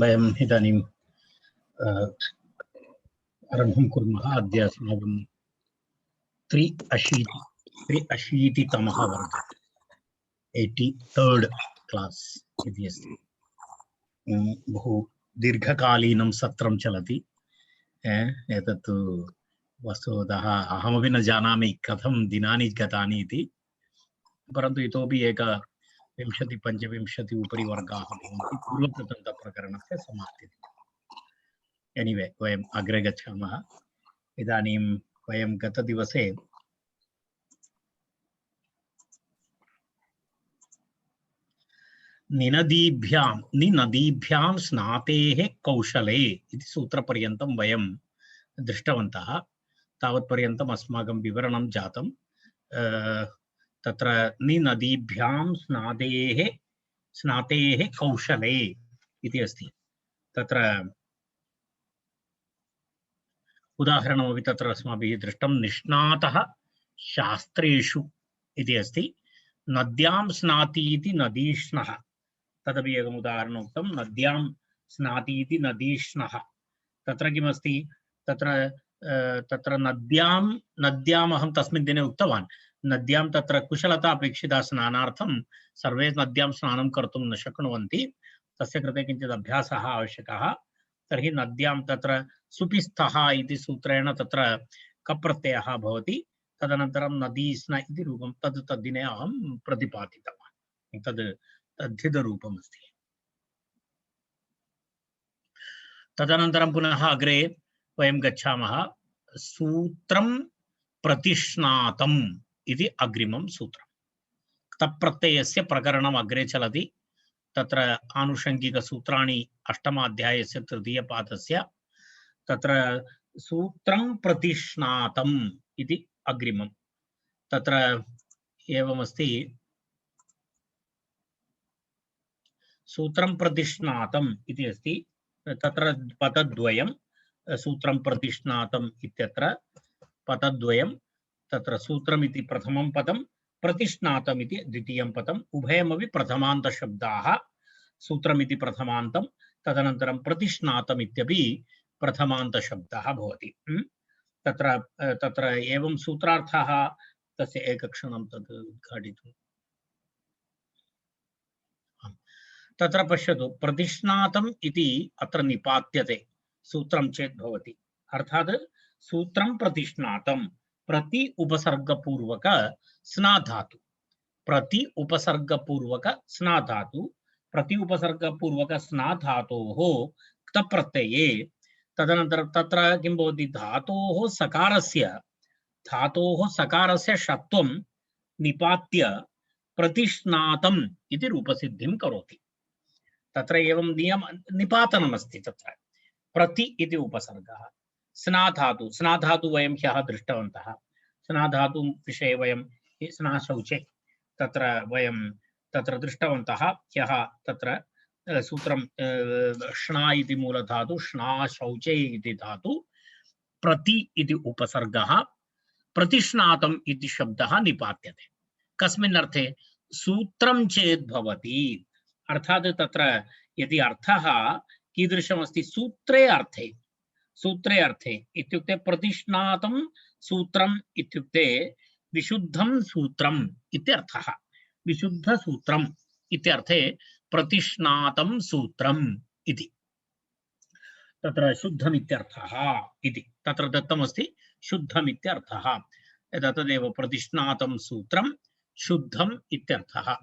वयम् इदानीं आरम्भं कुर्मः। अद्य अस्माकं 83तमः वर्गः 83rd क्लास् इति अस्ति। बहु दीर्घकालीनं सत्रं चलति। एतत् वस्तुतः अहमपि न जानामि कथं दिनानि गतानि इति, परन्तु इतोपि 20-25 उपरि वर्गाः भवन्ति पूर्वप्रकरणस्य समाप्तिः। एनिवे वयम् अग्रे गच्छामः। इदानीं वयं गतदिवसे निनदीभ्यां स्नातेः कौशले इति सूत्रपर्यन्तं वयं दृष्टवन्तः। तावत्पर्यन्तम् अस्माकं विवरणं जातं। तत्र निनदीभ्यां स्नातेः कौशले इति अस्ति। तत्र उदाहरणमपि तत्र अस्माभिः दृष्टं। निष्णातः शास्त्रेषु इति अस्ति। नद्यां स्नाति इति नदीष्णः, तदपि एकम् उदाहरणम् उक्तं। नद्यां स्नाति इति नदीष्णः। तत्र किमस्ति? तत्र नद्याम् अहं तस्मिन् दिने उक्तवान्। नद्यां तत्र कुशलता अपेक्षिता स्नानार्थं। सर्वे नद्यां स्नानं कर्तुं न शक्नुवन्ति, तस्य कृते किञ्चित् अभ्यासः आवश्यकः। तर्हि नद्यां तत्र सुपिस्थः इति सूत्रेण तत्र कप्रत्ययः भवति। तदनन्तरं नदीस्न इति रूपं तद्दिने अहं प्रतिपादितवान्। तद्धितरूपम् अस्ति। तदनन्तरं पुनः अग्रे वयं गच्छामः। सूत्रं प्रतिष्णातम् इति अग्रिमं सूत्रम्। तप्रत्ययस्य प्रकरणम् अग्रे चलति। तत्र आनुषङ्गिकसूत्राणि अष्टमाध्यायस्य तृतीयपादस्य तत्र सूत्रं प्रतिष्णातम् इति अग्रिमं। तत्र एवमस्ति। सूत्रं प्रतिष्णातम् इति अस्ति। तत्र पदद्वयं। सूत्रं प्रतिष्णातम् इत्यत्र पदद्वयं। तत्र सूत्रम् इति प्रथमं पदं, प्रतिष्णातम् इति द्वितीयं पदम्। उभयमपि प्रथमान्तशब्दाः। सूत्रम् इति प्रथमान्तं, तदनन्तरं प्रतिष्णातम् इत्यपि प्रथमान्तशब्दः भवति। तत्र एवं सूत्रार्थः तस्य एकक्षणं तद् उद्घाटितुम्। तत्र पश्यतु, प्रतिष्णातम् इति अत्र निपात्यते सूत्रं चेत् भवति। अर्थात् सूत्रं प्रतिष्णातं प्रति उपसर्गपूर्वक स्नाधातु। प्रति उपसर्गपूर्वक स्नाधातु। प्रति उपसर्गपूर्वक स्नाधातोः क्तप्रत्यये तदनन्तरं तत्र किं भवति? धातोः सकारस्य षत्वं निपात्य प्रतिष्णातम् इति रूपसिद्धिं करोति। तत्र एवं निपातनमस्ति। तत्र प्रति इति उपसर्गः, स्नाधातु वयं ह्यः दृष्टवन्तः। स्नाधातु विषये वयं स्नाशौचे तत्र वयं तत्र दृष्टवन्तः ह्यः। तत्र सूत्रं श्ना इति मूलधातु, श्नाशौचे इति धातु, प्रति इति उपसर्गः, प्रतिष्णातम् इति शब्दः निपात्यते। कस्मिन् अर्थे? सूत्रं चेत् भवति। अर्थात् तत्र यदि अर्थः कीदृशमस्ति? सूत्रे अर्थे इत्युक्ते प्रतिष्णातं सूत्रम् इत्युक्ते विशुद्धं सूत्रम् इत्यर्थः। विशुद्धसूत्रम् इत्यर्थे प्रतिष्णातं सूत्रम् इति तत्र शुद्धमित्यर्थः इति तत्र दत्तमस्ति। शुद्धमित्यर्थः। तदेव प्रतिष्णातं सूत्रं शुद्धम् इत्यर्थः।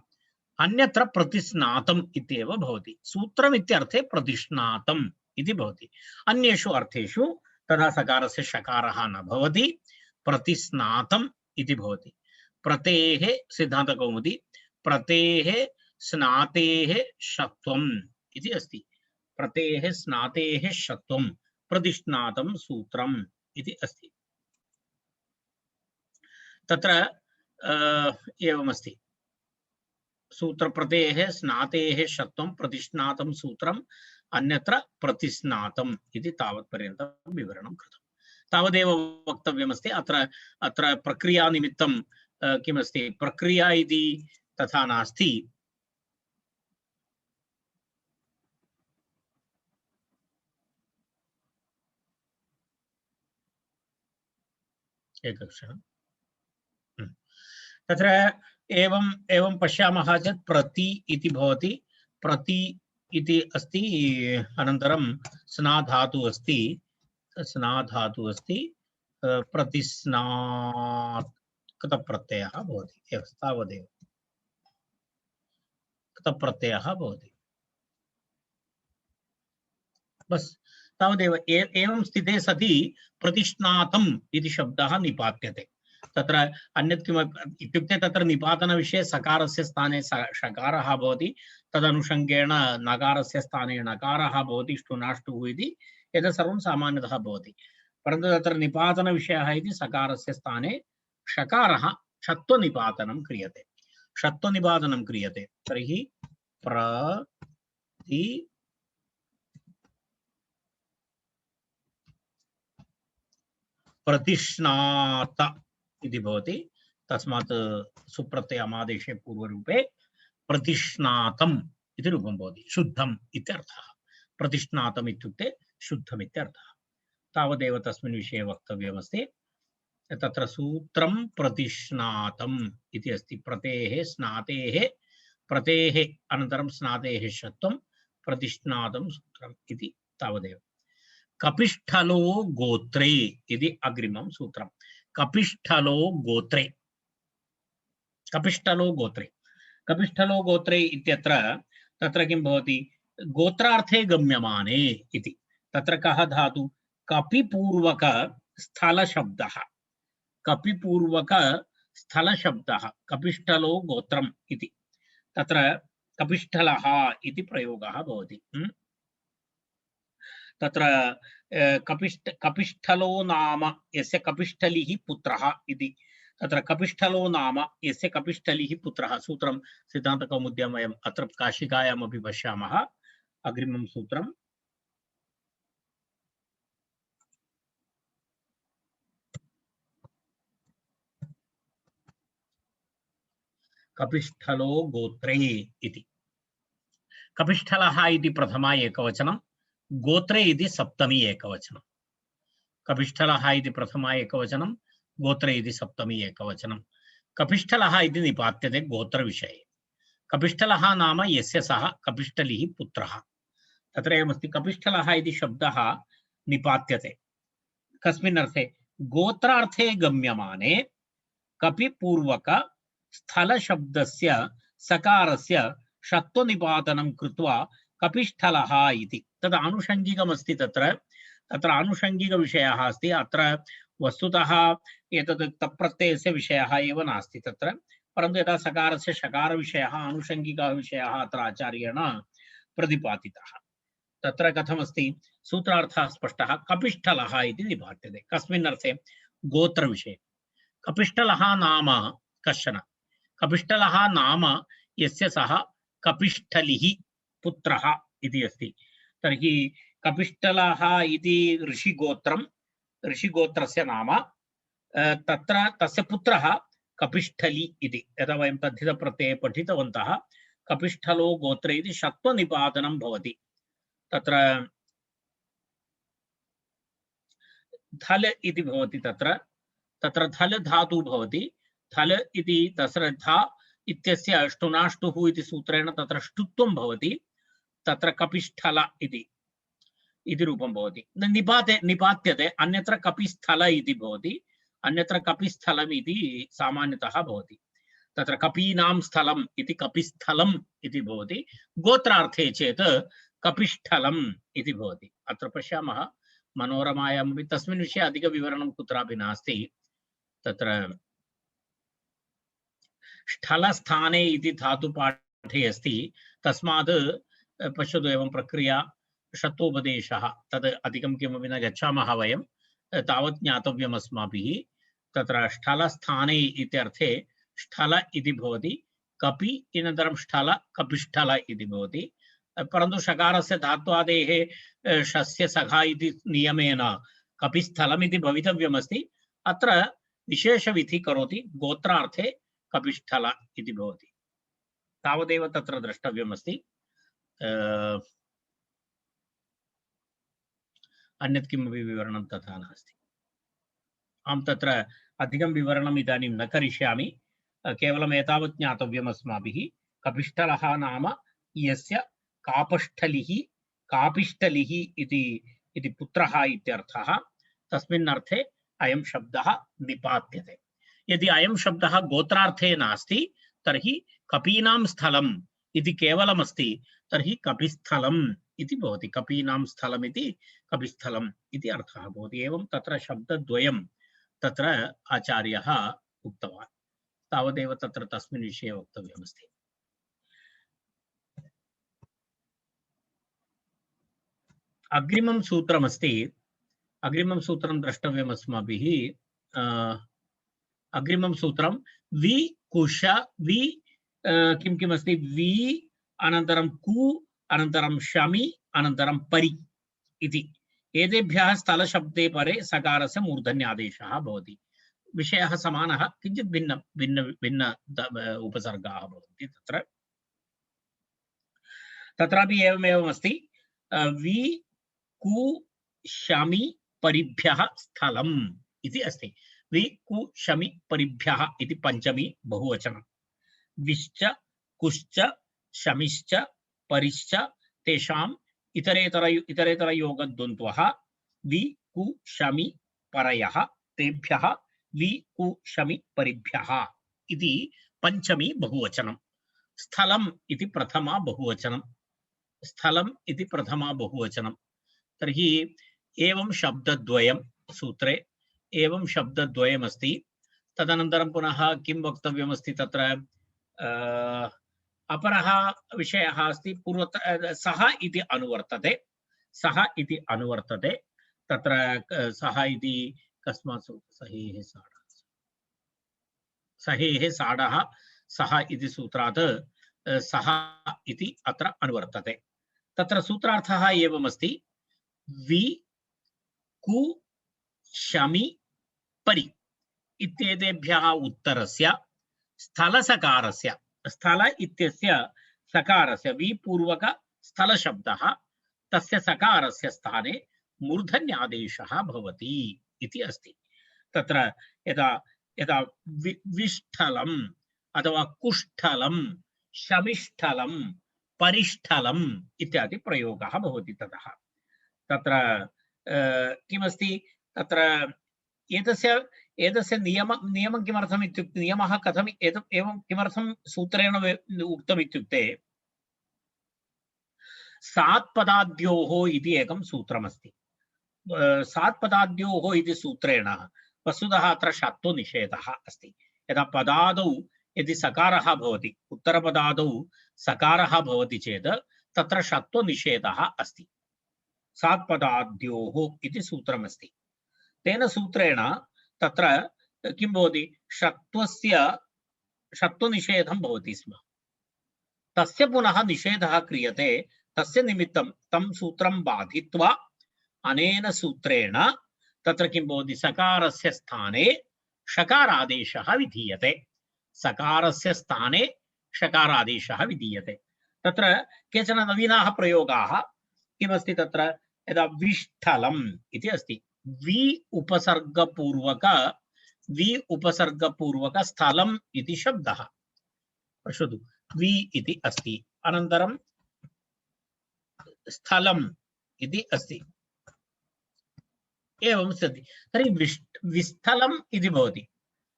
अन्यत्र प्रतिस्नातम् इत्येव भवति। सूत्रम् इत्यर्थे प्रतिष्णातम् इति भवति। अन्येषु अर्थेषु तदा सकारस्य षकारः न भवति, प्रतिस्नातम् इति भवति। प्रतेः सिद्धान्तकौमुदी प्रतेः स्नातेः षत्वम् इति अस्ति। प्रतेः स्नातेः षत्वं प्रतिष्णातं सूत्रम् इति अस्ति। तत्र एवमस्ति, सूत्रप्रतेः स्नातेः षत्वं प्रतिष्णातं सूत्रम् अन्यत्र प्रतिस्नातम् इति तावत्पर्यन्तं विवरणं कृतम्। तावदेव वक्तव्यमस्ति। अत्र प्रक्रियानिमित्तं किमस्ति, प्रक्रिया इति तथा नास्ति। एकक्षणम्। तत्र एवं पश्यामः चेत् प्रति इति भवति, प्रति इति अस्ति, अनन्तरं स्नाधातु अस्ति, प्रतिस्नात् कृतप्रत्ययः भवति। तावदेव कृतप्रत्ययः भवति, बस् तावदेव। एवं स्थिते सति प्रतिष्णातम् इति शब्दः निपात्यते। तत्र अन्यत् किमपि इत्युक्ते तत्र निपातनविषये सकारस्य स्थाने षकारः भवति, तदनुषङ्गेण नकारस्य स्थाने णकारः भवति, ष्टुनाष्टुः इति एतत् सर्वं सामान्यतः भवति। परन्तु तत्र निपातनविषयः इति सकारस्य स्थाने षकारः षत्वनिपातनं क्रियते, षत्वनिपातनं क्रियते। तर्हि प्रति प्रतिष्णात इति भवति। तस्मात् सुप्रत्ययमादेशे पूर्वरूपे प्रतिष्णातम् इति रूपं भवति, शुद्धम् इत्यर्थः। प्रतिष्णातम् इत्युक्ते शुद्धम् इत्यर्थः। तावदेव तस्मिन् विषये वक्तव्यमस्ति। तत्र सूत्रं प्रतिष्णातम् इति अस्ति। प्रतेः स्नातेः, प्रतेः अनन्तरं स्नातेः षत्वं प्रतिष्णातं सूत्रम् इति तावदेव। कपिष्ठलो गोत्रे इति अग्रिमं सूत्रम्। कपिष्ठलो गोत्रे, कपिष्ठलो गोत्रे, कपिष्ठलो गोत्रे इत्यत्र तत्र किं भवति, गोत्रार्थे गम्यमाने इति। तत्र कः धातु, कपिपूर्वक स्थलशब्दः, कपिपूर्वक स्थलशब्दः कपिष्ठलो गोत्रम् इति। तत्र कपिष्ठलः इति प्रयोगः भवति। तत्र कपिष्ठलो नाम यस्य कपिष्ठलिः पुत्रः इति। तत्र कपिष्ठलो नाम यस्य कपिष्ठलिः पुत्रः सूत्रं सिद्धान्तकौमुद्यां वयम् अत्र काशिकायामपि पश्यामः। अग्रिमं सूत्रं कपिष्ठलो गोत्रे इति। कपिष्ठलः इति प्रथमा एकवचनं, गोत्रे इति सप्तमी एकवचनं। कपिष्ठलः इति प्रथमा एकवचनं, गोत्रे इति सप्तमी एकवचनं। कपिष्ठलः इति निपात्यते गोत्रविषये। कपिष्ठलः नाम यस्य सः कपिष्ठलिः पुत्रः। तत्र एवमस्ति, कपिष्ठलः इति शब्दः निपात्यते कस्मिन् अर्थे, गोत्रार्थे गम्यमाने कपिपूर्वक स्थलशब्दस्य सकारस्य षत्वनिपातनं कृत्वा कपिष्ठलः इति तद् आनुषङ्गिकमस्ति। तत्र आनुषङ्गिकविषयः अस्ति। अत्र वस्तुतः एतद् तप्रत्ययस्य विषयः एव नास्ति तत्र, परन्तु यदा सकारस्य षकारविषयः आनुषङ्गिकः विषयः अत्र आचार्येण प्रतिपादितः। तत्र कथमस्ति, सूत्रार्थः स्पष्टः, कपिष्ठलः इति निपात्यते। कस्मिन् अर्थे, गोत्रविषये। कपिष्ठलः नाम कश्चन, कपिष्ठलः नाम यस्य सः कपिष्ठलिः पुत्रः इति अस्ति। तर्हि कपिष्ठलः इति ऋषिगोत्रं, ऋषिगोत्रस्य नाम, तत्र तस्य पुत्रः कपिष्ठलि इति। यदा वयं तद्धितप्रत्यये पठितवन्तः, कपिष्ठलो गोत्रे इति षत्वनिपातनं भवति। तत्र धल इति भवति, तत्र धल धातु भवति। धल इति तस्य धा इत्यस्य ष्टुनाष्टुः इति सूत्रेण तत्र ष्टुत्वं भवति। तत्र कपिष्ठल इति रूपं भवति। निपात्यते, अन्यत्र कपिस्थल इति भवति, अन्यत्र कपिस्थलम् इति सामान्यतः भवति। तत्र कपीनां स्थलम् इति कपिस्थलम् इति भवति। गोत्रार्थे चेत् कपिष्ठलम् इति भवति। अत्र पश्यामः मनोरमायामपि तस्मिन् विषये अधिकविवरणं कुत्रापि नास्ति। तत्र स्थलस्थाने इति धातुपाठे पाठे अस्ति तस्मात् पश्यतु एवं प्रक्रिया षत्वोपदेशः तद् अधिकं किमपि न गच्छामः वयं तावत् ज्ञातव्यम् अस्माभिः तत्र ष्ठलस्थाने इत्यर्थे ष्ठल इति भवति कपि अनन्तरं ष्ठल कपिष्ठल इति भवति परन्तु षकारस्य धात्वादेः षस्य सखा इति नियमेन कपिस्थलम् इति भवितव्यमस्ति अत्र विशेषविधि करोति गोत्रार्थे कपिष्ठल इति भवति तावदेव तत्र द्रष्टव्यमस्ति अन्यत् किमपि विवरणं तथा नास्ति अहं तत्र अधिकं विवरणम् इदानीं न करिष्यामि केवलम् एतावत् ज्ञातव्यम् अस्माभिः कपिष्ठलः नाम यस्य कापिष्ठलिः इति पुत्रः इत्यर्थः तस्मिन् अर्थे अयं शब्दः निपात्यते यदि अयं शब्दः गोत्रार्थे नास्ति तर्हि कपीनां स्थलम् इति केवलमस्ति तर्हि कपिस्थलम् इति भवति कपीनां स्थलम् इति कपिस्थलम् इति अर्थः भवति एवं तत्र शब्दद्वयं तत्र आचार्यः उक्तवान् तावदेव तत्र तस्मिन् विषये वक्तव्यमस्ति अग्रिमं सूत्रमस्ति अग्रिमं सूत्रं द्रष्टव्यम् अस्माभिः अग्रिमं सूत्रं वि कुश वि किं किमस्ति वि अनन्तरं कु अनन्तरं शमि अनन्तरं परि इति एतेभ्यः स्थलशब्दे परे सकारस्य मूर्धन्यादेशः भवति विषयः समानः किञ्चित् भिन्न भिन्न भिन्न उपसर्गाः भवन्ति तत्र तत्रापि एवमेवम् अस्ति वि कु शमि परिभ्यः स्थलम् इति अस्ति वि कु शमि परिभ्यः इति पंचमी बहुवचनं विश्च कुश्च शमिश्च परिश्च तेषाम् इतरेतर योगद्वन्द्वः वि कु शमि परयः तेभ्यः वि कु शमि परिभ्यः इति पंचमी बहुवचनं स्थलम् इति प्रथमा बहुवचनं स्थलम् इति प्रथमा बहुवचनं तर्हि एवं शब्दद्वयं सूत्रे एवं शब्दद्वयमस्ति तदनन्तरं पुनः किं वक्तव्यमस्ति तत्र अपरः विषयः अस्ति पूर्वतः सः इति अनुवर्तते तत्र सः इति कस्मात् सहेः साडः सः इति सूत्रात् सः इति अत्र अनुवर्तते तत्र सूत्रार्थः एवमस्ति वि कु शमि परि इत्येतेभ्यः उत्तरस्य स्थलसकारस्य स्थल इत्यस्य सकारस्य वि पूर्वक स्थलशब्दः तस्य सकारस्य स्थाने मूर्धन्यादेशः भवति इति अस्ति तत्र यदा यदा विष्ठलम् अथवा कुष्ठलं शमिष्ठलं परिष्ठलम् इत्यादि प्रयोगः भवति ततः तत्र किमस्ति तत्र एतस्य नियमं किमर्थम् इत्युक्ते नियमः कथम् एवं किमर्थं सूत्रेण उक्तम् इत्युक्ते सात्पदाद्योः इति एकं सूत्रमस्ति सात्पदाद्योः इति सूत्रेण वस्तुतः अत्र षत्वनिषेधः अस्ति यदा पदादौ यदि सकारः भवति उत्तरपदादौ सकारः भवति चेत् तत्र षत्वनिषेधः अस्ति सात्पदाद्योः इति सूत्रमस्ति तेन सूत्रेण तत्र किं भवति षत्वनिषेधं भवति स्म तस्य पुनः निषेधः क्रियते तस्य निमित्तं तं सूत्रं बाधित्वा अनेन सूत्रेण तत्र किं भवति सकारस्य स्थाने षकारादेशः विधीयते सकारस्य स्थाने षकारादेशः विधीयते तत्र केचन नवीनाः प्रयोगाः किमस्ति तत्र यदा विष्ठलम् इति अस्ति वि उपसर्गपूर्वक स्थलम् इति शब्दः पश्यतु वि इति अस्ति अनन्तरं स्थलम् इति अस्ति एवं सति तर्हि विस्थलम् इति भवति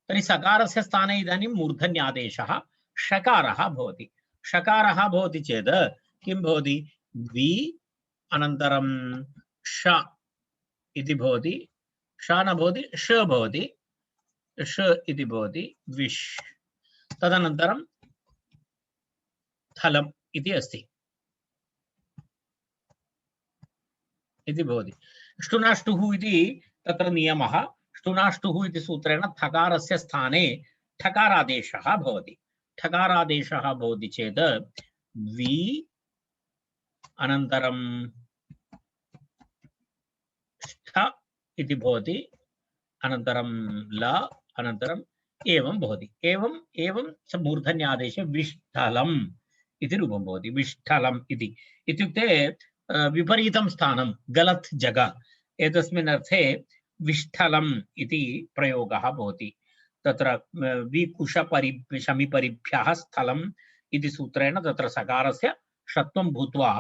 तर्हि सकारस्य स्थाने इदानीं मूर्धन्यादेशः षकारः भवति षकारः भवति चेत् किं भवति वि अनन्तरं ष इति भवति ष न भवति ष भवति ष इति भवति विश् तदनन्तरं स्थलम् इति अस्ति इति भवति। ष्टुनाष्टुः इति तत्र नियमः। ष्टुनाष्टुः इति सूत्रेण थकारस्य स्थाने ठकारादेशः भवति। ठकारादेशः भवति चेत् वि अनन्तरं ष्ठ इति भवति, अनन्तरं ल, अनन्तरम् एवं भवति। एवं एवं मूर्धन्यादेशे विष्ठलम् इति रूपं भवति। विष्ठलम् इति इत्युक्ते विपरीतं स्थानं, गलत् जगह, एतस्मिन् अर्थे विष्ठलम् इति प्रयोगः भवति। तत्र शमिपरिभ्यः स्थलम् इति सूत्रेण तत्र सकारस्य षत्वं भूत्वा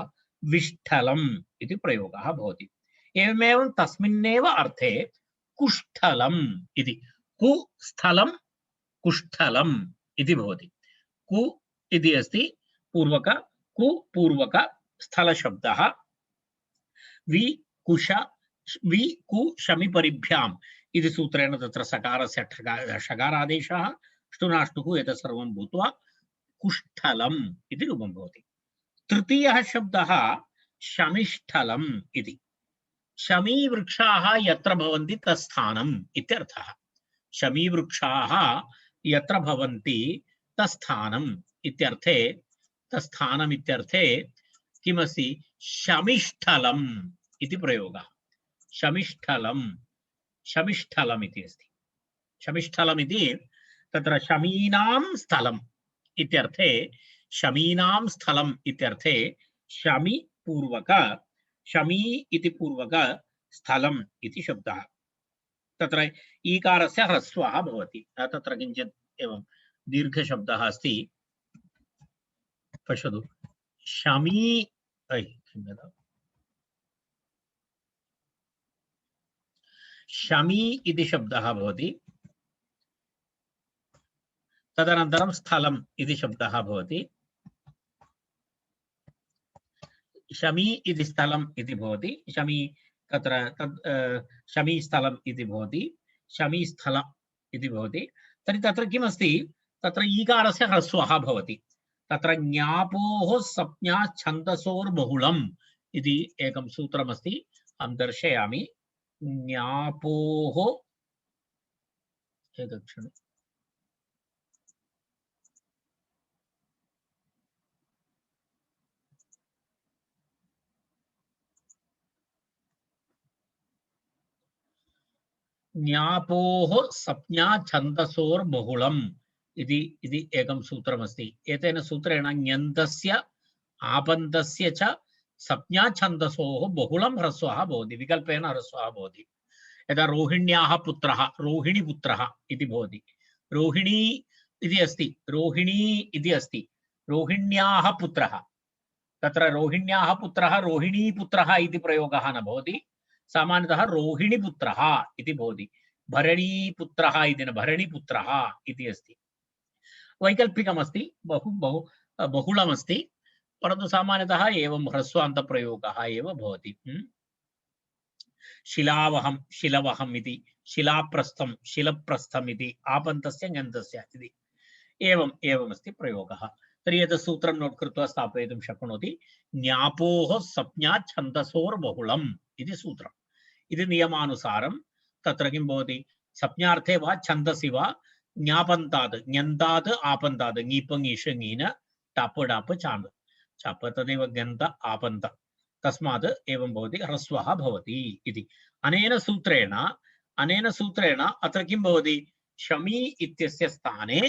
विष्ठलम् इति प्रयोगः भवति। एवमेव तस्मिन्नेव अर्थे कुष्ठलम् इति, कु स्थलं कुष्ठलम् इति भवति। कु इति अस्ति पूर्वक, कु पूर्वक स्थल शब्दः, वि कुश वि कु शमिपरिभ्याम् इति सूत्रेण तत्र सकारस्य षकारादेशः ष्टुनाष्टुः एतत् सर्वं भूत्वा कुष्ठलम् इति रूपं भवति। तृतीयः शब्दः शमिष्ठलम् इति। शमीवृक्षाः यत्र भवन्ति तत्स्थानम् इत्यर्थः। शमीवृक्षाः यत्र भवन्ति तत्स्थानम् इत्यर्थे, तत्स्थानम् इत्यर्थे किमस्ति, शमिष्ठलम् इति प्रयोगः। शमिष्ठलम्, शमिष्ठलम् इति अस्ति। शमिष्ठलम् इति तत्र शमीनां स्थलम् इत्यर्थे, शमीनां स्थलम् इत्यर्थे शमि पूर्वक, शमी इति पूर्वक स्थलम् इति शब्दः। तत्र ईकारस्य ह्रस्वः भवति। तत्र किञ्चित् एवं दीर्घशब्दः अस्ति, पश्यतु। शमी, शमी इति शब्दः भवति, तदनन्तरं स्थलम् इति शब्दः भवति। शमी इति स्थलम् इति भवति। शमी तत्र शमी स्थलम् इति भवति, शमी स्थल इति भवति। तर्हि तत्र किमस्ति, तत्र ईकारस्य ह्रस्वः भवति। तत्र ज्ञापोः संज्ञा छन्दसोर्बहुलम् इति एकं सूत्रमस्ति, अहं दर्शयामि। ज्ञापोः, एकक्षणम्, ज्ञापोः संज्ञा छन्दसोर्बहुलम् इति एकं सूत्रमस्ति। एतेन सूत्रेण ञन्तस्य आपन्तस्य च संज्ञा छन्दसोः बहुलं ह्रस्वः भवति, विकल्पेन ह्रस्वः भवति। यदा रोहिण्याः पुत्रः रोहिणीपुत्रः इति भवति। रोहिणी इति अस्ति, रोहिणी इति अस्ति, रोहिण्याः पुत्रः। तत्र रोहिण्याः पुत्रः रोहिणीपुत्रः इति प्रयोगः न भवति, सामान्यतः रोहिणीपुत्रः इति भवति। भरणीपुत्रः इति न, भरणीपुत्रः इति अस्ति। वैकल्पिकमस्ति, बहुलमस्ति, परन्तु सामान्यतः एवं ह्रस्वान्तप्रयोगः एव भवति। शिलावहं, शिलवहम् इति, शिलाप्रस्थं, शिलप्रस्थम् इति, आपन्तस्य ञन्तस्य इति, एवम् एवमस्ति प्रयोगः। तर्हि एतत् सूत्रं नोट् कृत्वा स्थापयितुं शक्नोति। ज्ञापोः संज्ञा छन्दसोर्बहुलम् इति सूत्रम्। इति नियमानुसारं तत्र किं भवति, संज्ञार्थे वा छन्दसि वा ज्ञापन्तात्, ञन्तात् आपन्तात्, ङीप ङीष ङीन टाप डाप चान्द् चाप, तदेव गन्त आपन्त, तस्मात् एवं भवति, ह्रस्वः भवति इति। अनेन सूत्रेण अत्र किं भवति, शमी इत्यस्य स्थाने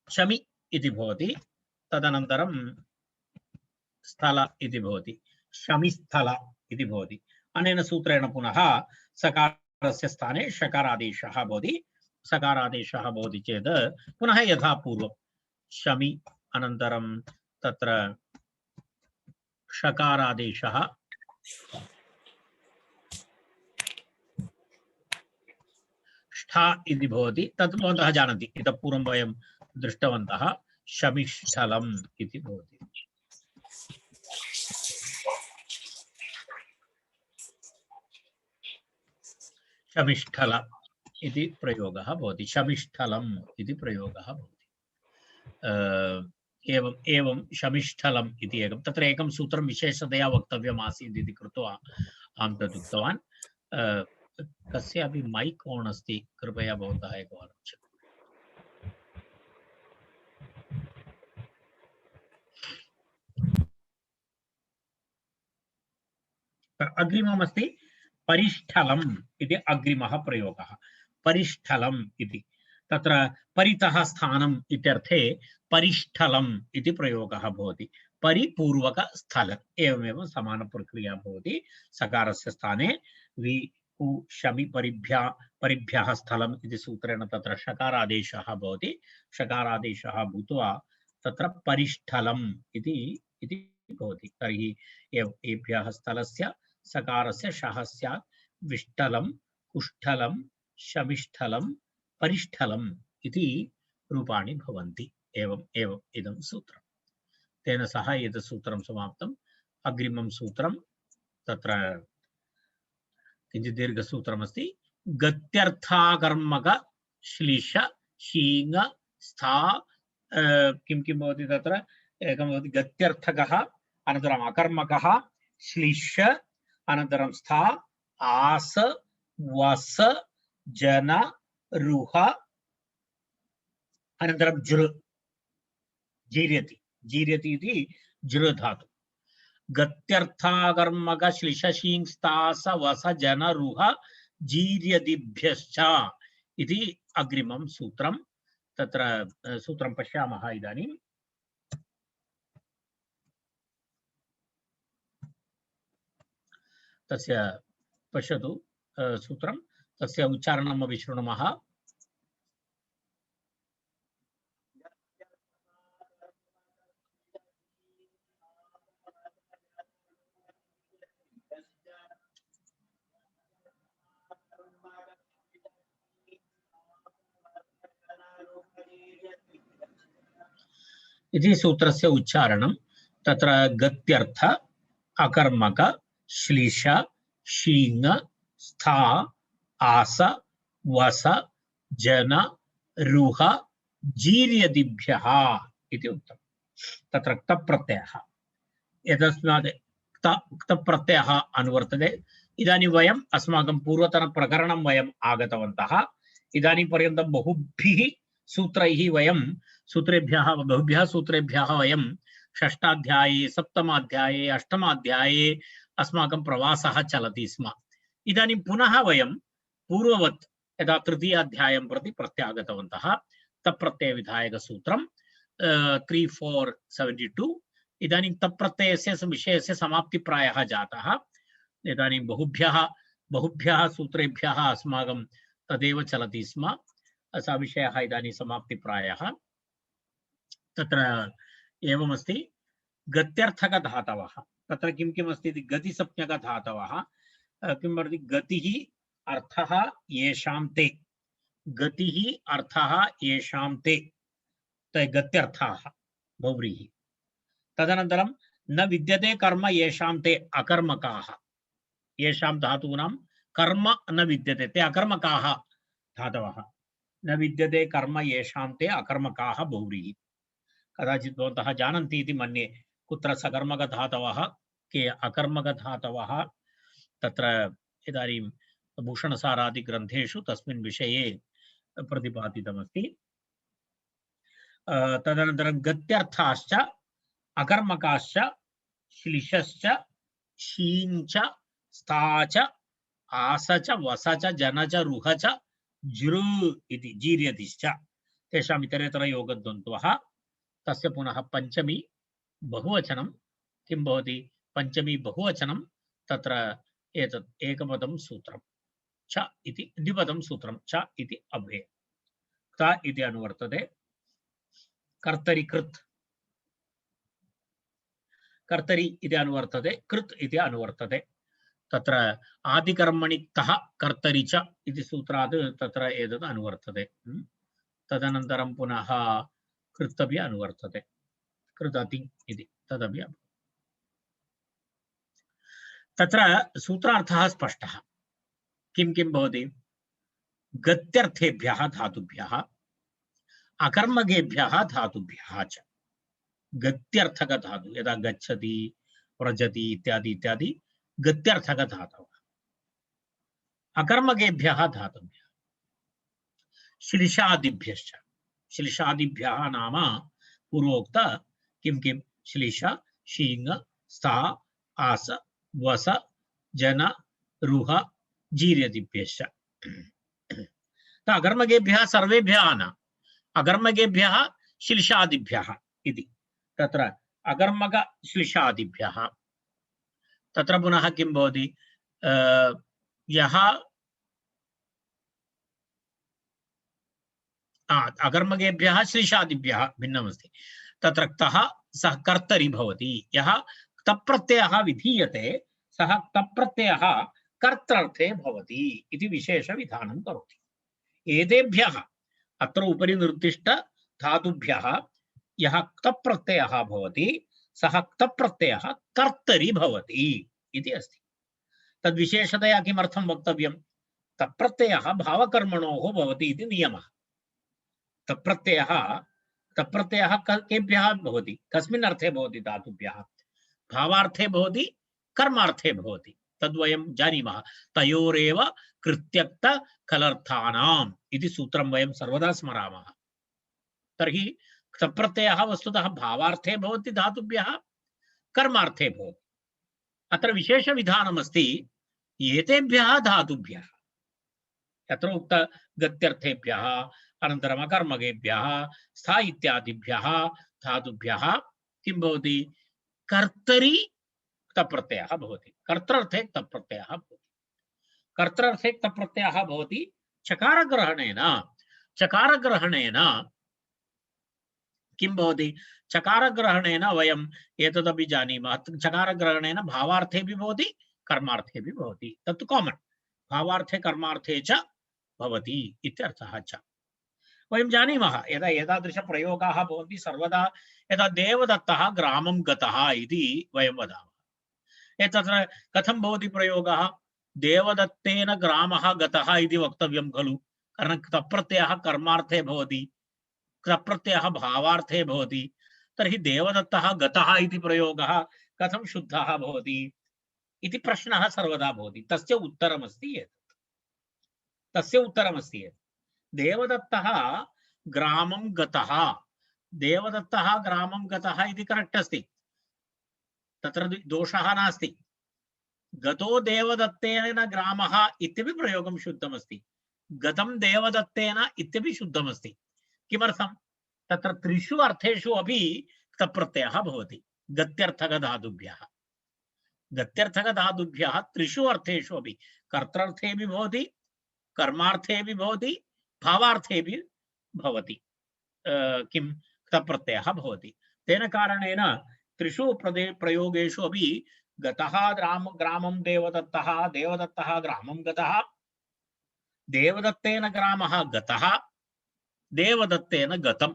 शमि इति भवति, तदनन्तरं स्थल इति भवति, शमिस्थल इति भवति। अनेन सूत्रेण पुनः सकारस्य स्थाने षकारादेशः भवति। सकारादेशः भवति चेत् पुनः यथा पूर्वं शमि अनन्तरं तत्र षकारादेशः ष्ठा इति भवति। तत् भवन्तः जानन्ति, इतः पूर्वं वयं दृष्टवन्तः, शमिष्ठलम् इति भवति। शमिष्ठल इति प्रयोगः भवति, शमिष्ठलम् इति प्रयोगः भवति। एवं एवं शमिष्ठलम् इति एकं तत्र एकं सूत्रं विशेषतया वक्तव्यम् आसीत् इति कृत्वा अहं तद् उक्तवान्। कस्यापि मैक् ओन् अस्ति, कृपया भवन्तः एकवारं check। अग्रिममस्ति परिष्ठलम् इति अग्रिमः प्रयोगः। परिष्ठलम् इति तत्र परितः स्थानम् इत्यर्थे परिष्ठलम् इति प्रयोगः भवति। परिपूर्वकस्थल एवमेव समानप्रक्रिया भवति। सकारस्य स्थाने वि उ शमि परिभ्यः स्थलम् इति सूत्रेण तत्र षकारादेशः भवति। षकारादेशः भूत्वा तत्र परिष्ठलम् इति भवति। तर्हि एभ्यः स्थलस्य सकारस्य शः स्यात् विष्ठलं कुष्ठलं शमिष्ठलं परिष्ठलम् इति रूपाणि भवन्ति। एवम् इदं सूत्रम्। तेन सह एतत् सूत्रं समाप्तम्। अग्रिमं सूत्रं तत्र किञ्चित् दीर्घसूत्रमस्ति। गत्यर्थाकर्मक श्लिष शीङ स्था किं भवति तत्र एकं भवति गत्यर्थकः, अनन्तरम् अकर्मकः, श्लिष, अनन्तरं स्था, आस, वस, जन, रुह, अनन्तरं जृ, जीर्यति इति जृ धातु। गत्यर्थाकर्मक श्लिष शीङ स्तास वस जन रुह जीर्यदिभ्यश्च इति अग्रिमं सूत्रं। तत्र सूत्रं पश्यामः इदानीं। तस्य पश्यतु सूत्रं, तस्य उच्चारणम् अपि शृणुमः। इति सूत्रस्य उच्चारणं। तत्र गत्यर्थ अकर्मक श्लिष शीङ स्था आस वस जन रुह जीर्यदिभ्यः इति उक्तम्। तत्र क्त प्रत्ययः, एतस्मात् क्त प्रत्ययः अनुवर्तते। इदानीं वयम् अस्माकं पूर्वतनप्रकरणं वयम् आगतवन्तः। इदानीं पर्यन्तं बहुभिः सूत्रैः वयं बहुभ्यः सूत्रेभ्यः वयं षष्ठाध्याये, सप्तमाध्याये, अष्टमाध्याये अस्माकं प्रवासः चलति स्म। इदानीं पुनः वयं पूर्ववत् यदा तृतीयाध्यायं प्रति प्रत्यागतवन्तः। तप्रत्ययविधायकसूत्रं 3472। इदानीं तप्रत्ययस्य विषयस्य समाप्तिप्रायः जातः। इदानीं बहुभ्यः सूत्रेभ्यः अस्माकं तदेव चलति स्म। स विषयः इदानीं समाप्तिप्रायः। तत्र एवमस्ति, गत्यर्थकधातवः तत्र किं किम् अस्ति इति गतिसंज्ञकधातवः किं भवति? गतिः अर्थः येषां ते, गतिः अर्थः येषां ते गत्यर्थाः बहुव्रीहि। तदनन्तरं न विद्यते कर्म येषां ते अकर्मकाः, येषां धातूनां कर्म न विद्यते, ते अकर्मकाः धातवः। न विद्यते कर्म येषां ते अकर्मकाः बहुव्रीहि। कदाचित् भवन्तः जानन्ति इति मन्ये, कुत्र सकर्मकधातवः के अकर्मकधातवः तत्र इदानीं भूषणसारादिग्रन्थेषु तस्मिन् विषये प्रतिपादितमस्ति। तदनन्तरं गत्यर्थाश्च अकर्मकाश्च श्लिषश्च शीं च स्था च आस च वस च जन च रुह च जृ इति जीर्यतिश्च तेषाम् इतरेतरयोगद्वन्द्वः। तस्य पुनः पञ्चमी बहुवचनं किं भवति? पञ्चमी बहुवचनं तत्र एतत् एकपदं सूत्रं च इति, द्विपदं सूत्रं च इति अभ्ये। क्त इति अनुवर्तते। कर्तरि कृत्, कर्तरि इति अनुवर्तते, कृत् इति अनुवर्तते। तत्र आदिकर्मणि तः कर्तरि च इति सूत्रात् तत्र एतत् अनुवर्तते। तदनन्तरं पुनः कृत् अपि अनुवर्तते, कृदति इति तदपि। तत्र सूत्रार्थः स्पष्टः। किं किं भवति? गत्यर्थेभ्यः धातुभ्यः अकर्मकेभ्यः धातुभ्यः च गत्यर्थक धातु यदा गच्छति व्रजति इत्यादि इत्यादि गत्यर्थक धातवः अकर्मकेभ्यः धातुभ्यः श्लिशादिभ्यश्च श्लिशादिभ्यः नाम पूर्वोक्त किं किं श्लिश शीङ स्था आस वस जन रुह जीर्यदिभ्यश्च अकर्मकेभ्यः सर्वेभ्यः न अकर्मकेभ्यः श्लिशादिभ्यः इति तत्र अकर्मक श्लिशादिभ्यः तत्र पुनः किं भवति यः अकर्मकेभ्यः श्लिशादिभ्यः भिन्नमस्ति तत्र क्तः सः कर्तरि भवति यः क्तप्रत्ययः विधीयते सः क्तप्रत्ययः कर्तृर्थे भवति इति विशेषविधानं करोति एतेभ्यः अत्र उपरि निर्दिष्ट धातुभ्यः यः क्तप्रत्ययः भवति सः क्तप्रत्ययः कर्तरि भवति इति अस्ति तद्विशेषतया किमर्थं वक्तव्यं तप्रत्ययः भावकर्मणोः भवति इति नियमः तप्रत्ययः केभ्यः भवति कस्मिन् अर्थे भवति धातुभ्यः भावार्थे भवति कर्मार्थे भवति तद्वयं जानीमः तयोरेव कृत्यक्त कलर्थानाम् इति सूत्रं वयं सर्वदा स्मरामः तर्हि तप्रत्ययः वस्तुतः भावार्थे भवति धातुभ्यः कर्मार्थे भवति अत्र विशेषविधानमस्ति एतेभ्यः धातुभ्यः यत्र उक्त गत्यर्थेभ्यः अनन्तरम् अकर्मकेभ्यः स्था इत्यादिभ्यः धातुभ्यः किं भवति कर्तरि क्तप्रत्ययः भवति कर्तृर्थे क्तप्रत्ययः भवति कर्तृर्थे क्तप्रत्ययः भवति चकारग्रहणेन किं भवति चकारग्रहणेन वयम् एतदपि जानीमः चकारग्रहणेन भावार्थेपि भवति कर्मार्थेपि भवति तत्तु कामन् भावार्थे कर्मार्थे च भवति इत्यर्थः च वयं जानीमः यदा एतादृशप्रयोगाः भवन्ति सर्वदा यदा देवदत्तः ग्रामं गतः इति वयं वदामः एतत्र कथं भवति प्रयोगः देवदत्तेन ग्रामः गतः इति वक्तव्यं खलु कारणं क्तप्रत्ययः कर्मार्थे भवति क्तप्रत्ययः भावार्थे भवति तर्हि देवदत्तः गतः इति प्रयोगः कथं शुद्धः भवति इति प्रश्नः सर्वदा भवति तस्य उत्तरमस्ति एतत् देवदत्तः ग्रामं गतः इति करेक्ट् अस्ति तत्र दोषः नास्ति गतो देवदत्तेन ग्रामः इत्यपि प्रयोगं शुद्धमस्ति गतं देवदत्तेन इत्यपि शुद्धमस्ति किमर्थं तत्र त्रिषु अर्थेषु अपि क्तप्रत्ययः भवति गत्यर्थकधातुभ्यः त्रिषु अर्थेषु अपि कर्तृर्थेपि भवति कर्मार्थेपि भवति भावार्थेपि भवति किं क्तप्रत्ययः भवति तेन कारणेन त्रिषु प्रयोगेषु अपि गतः ग्रामं देवदत्तः ग्रामं गतः देवदत्तेन ग्रामः गतः देवदत्तेन गतम्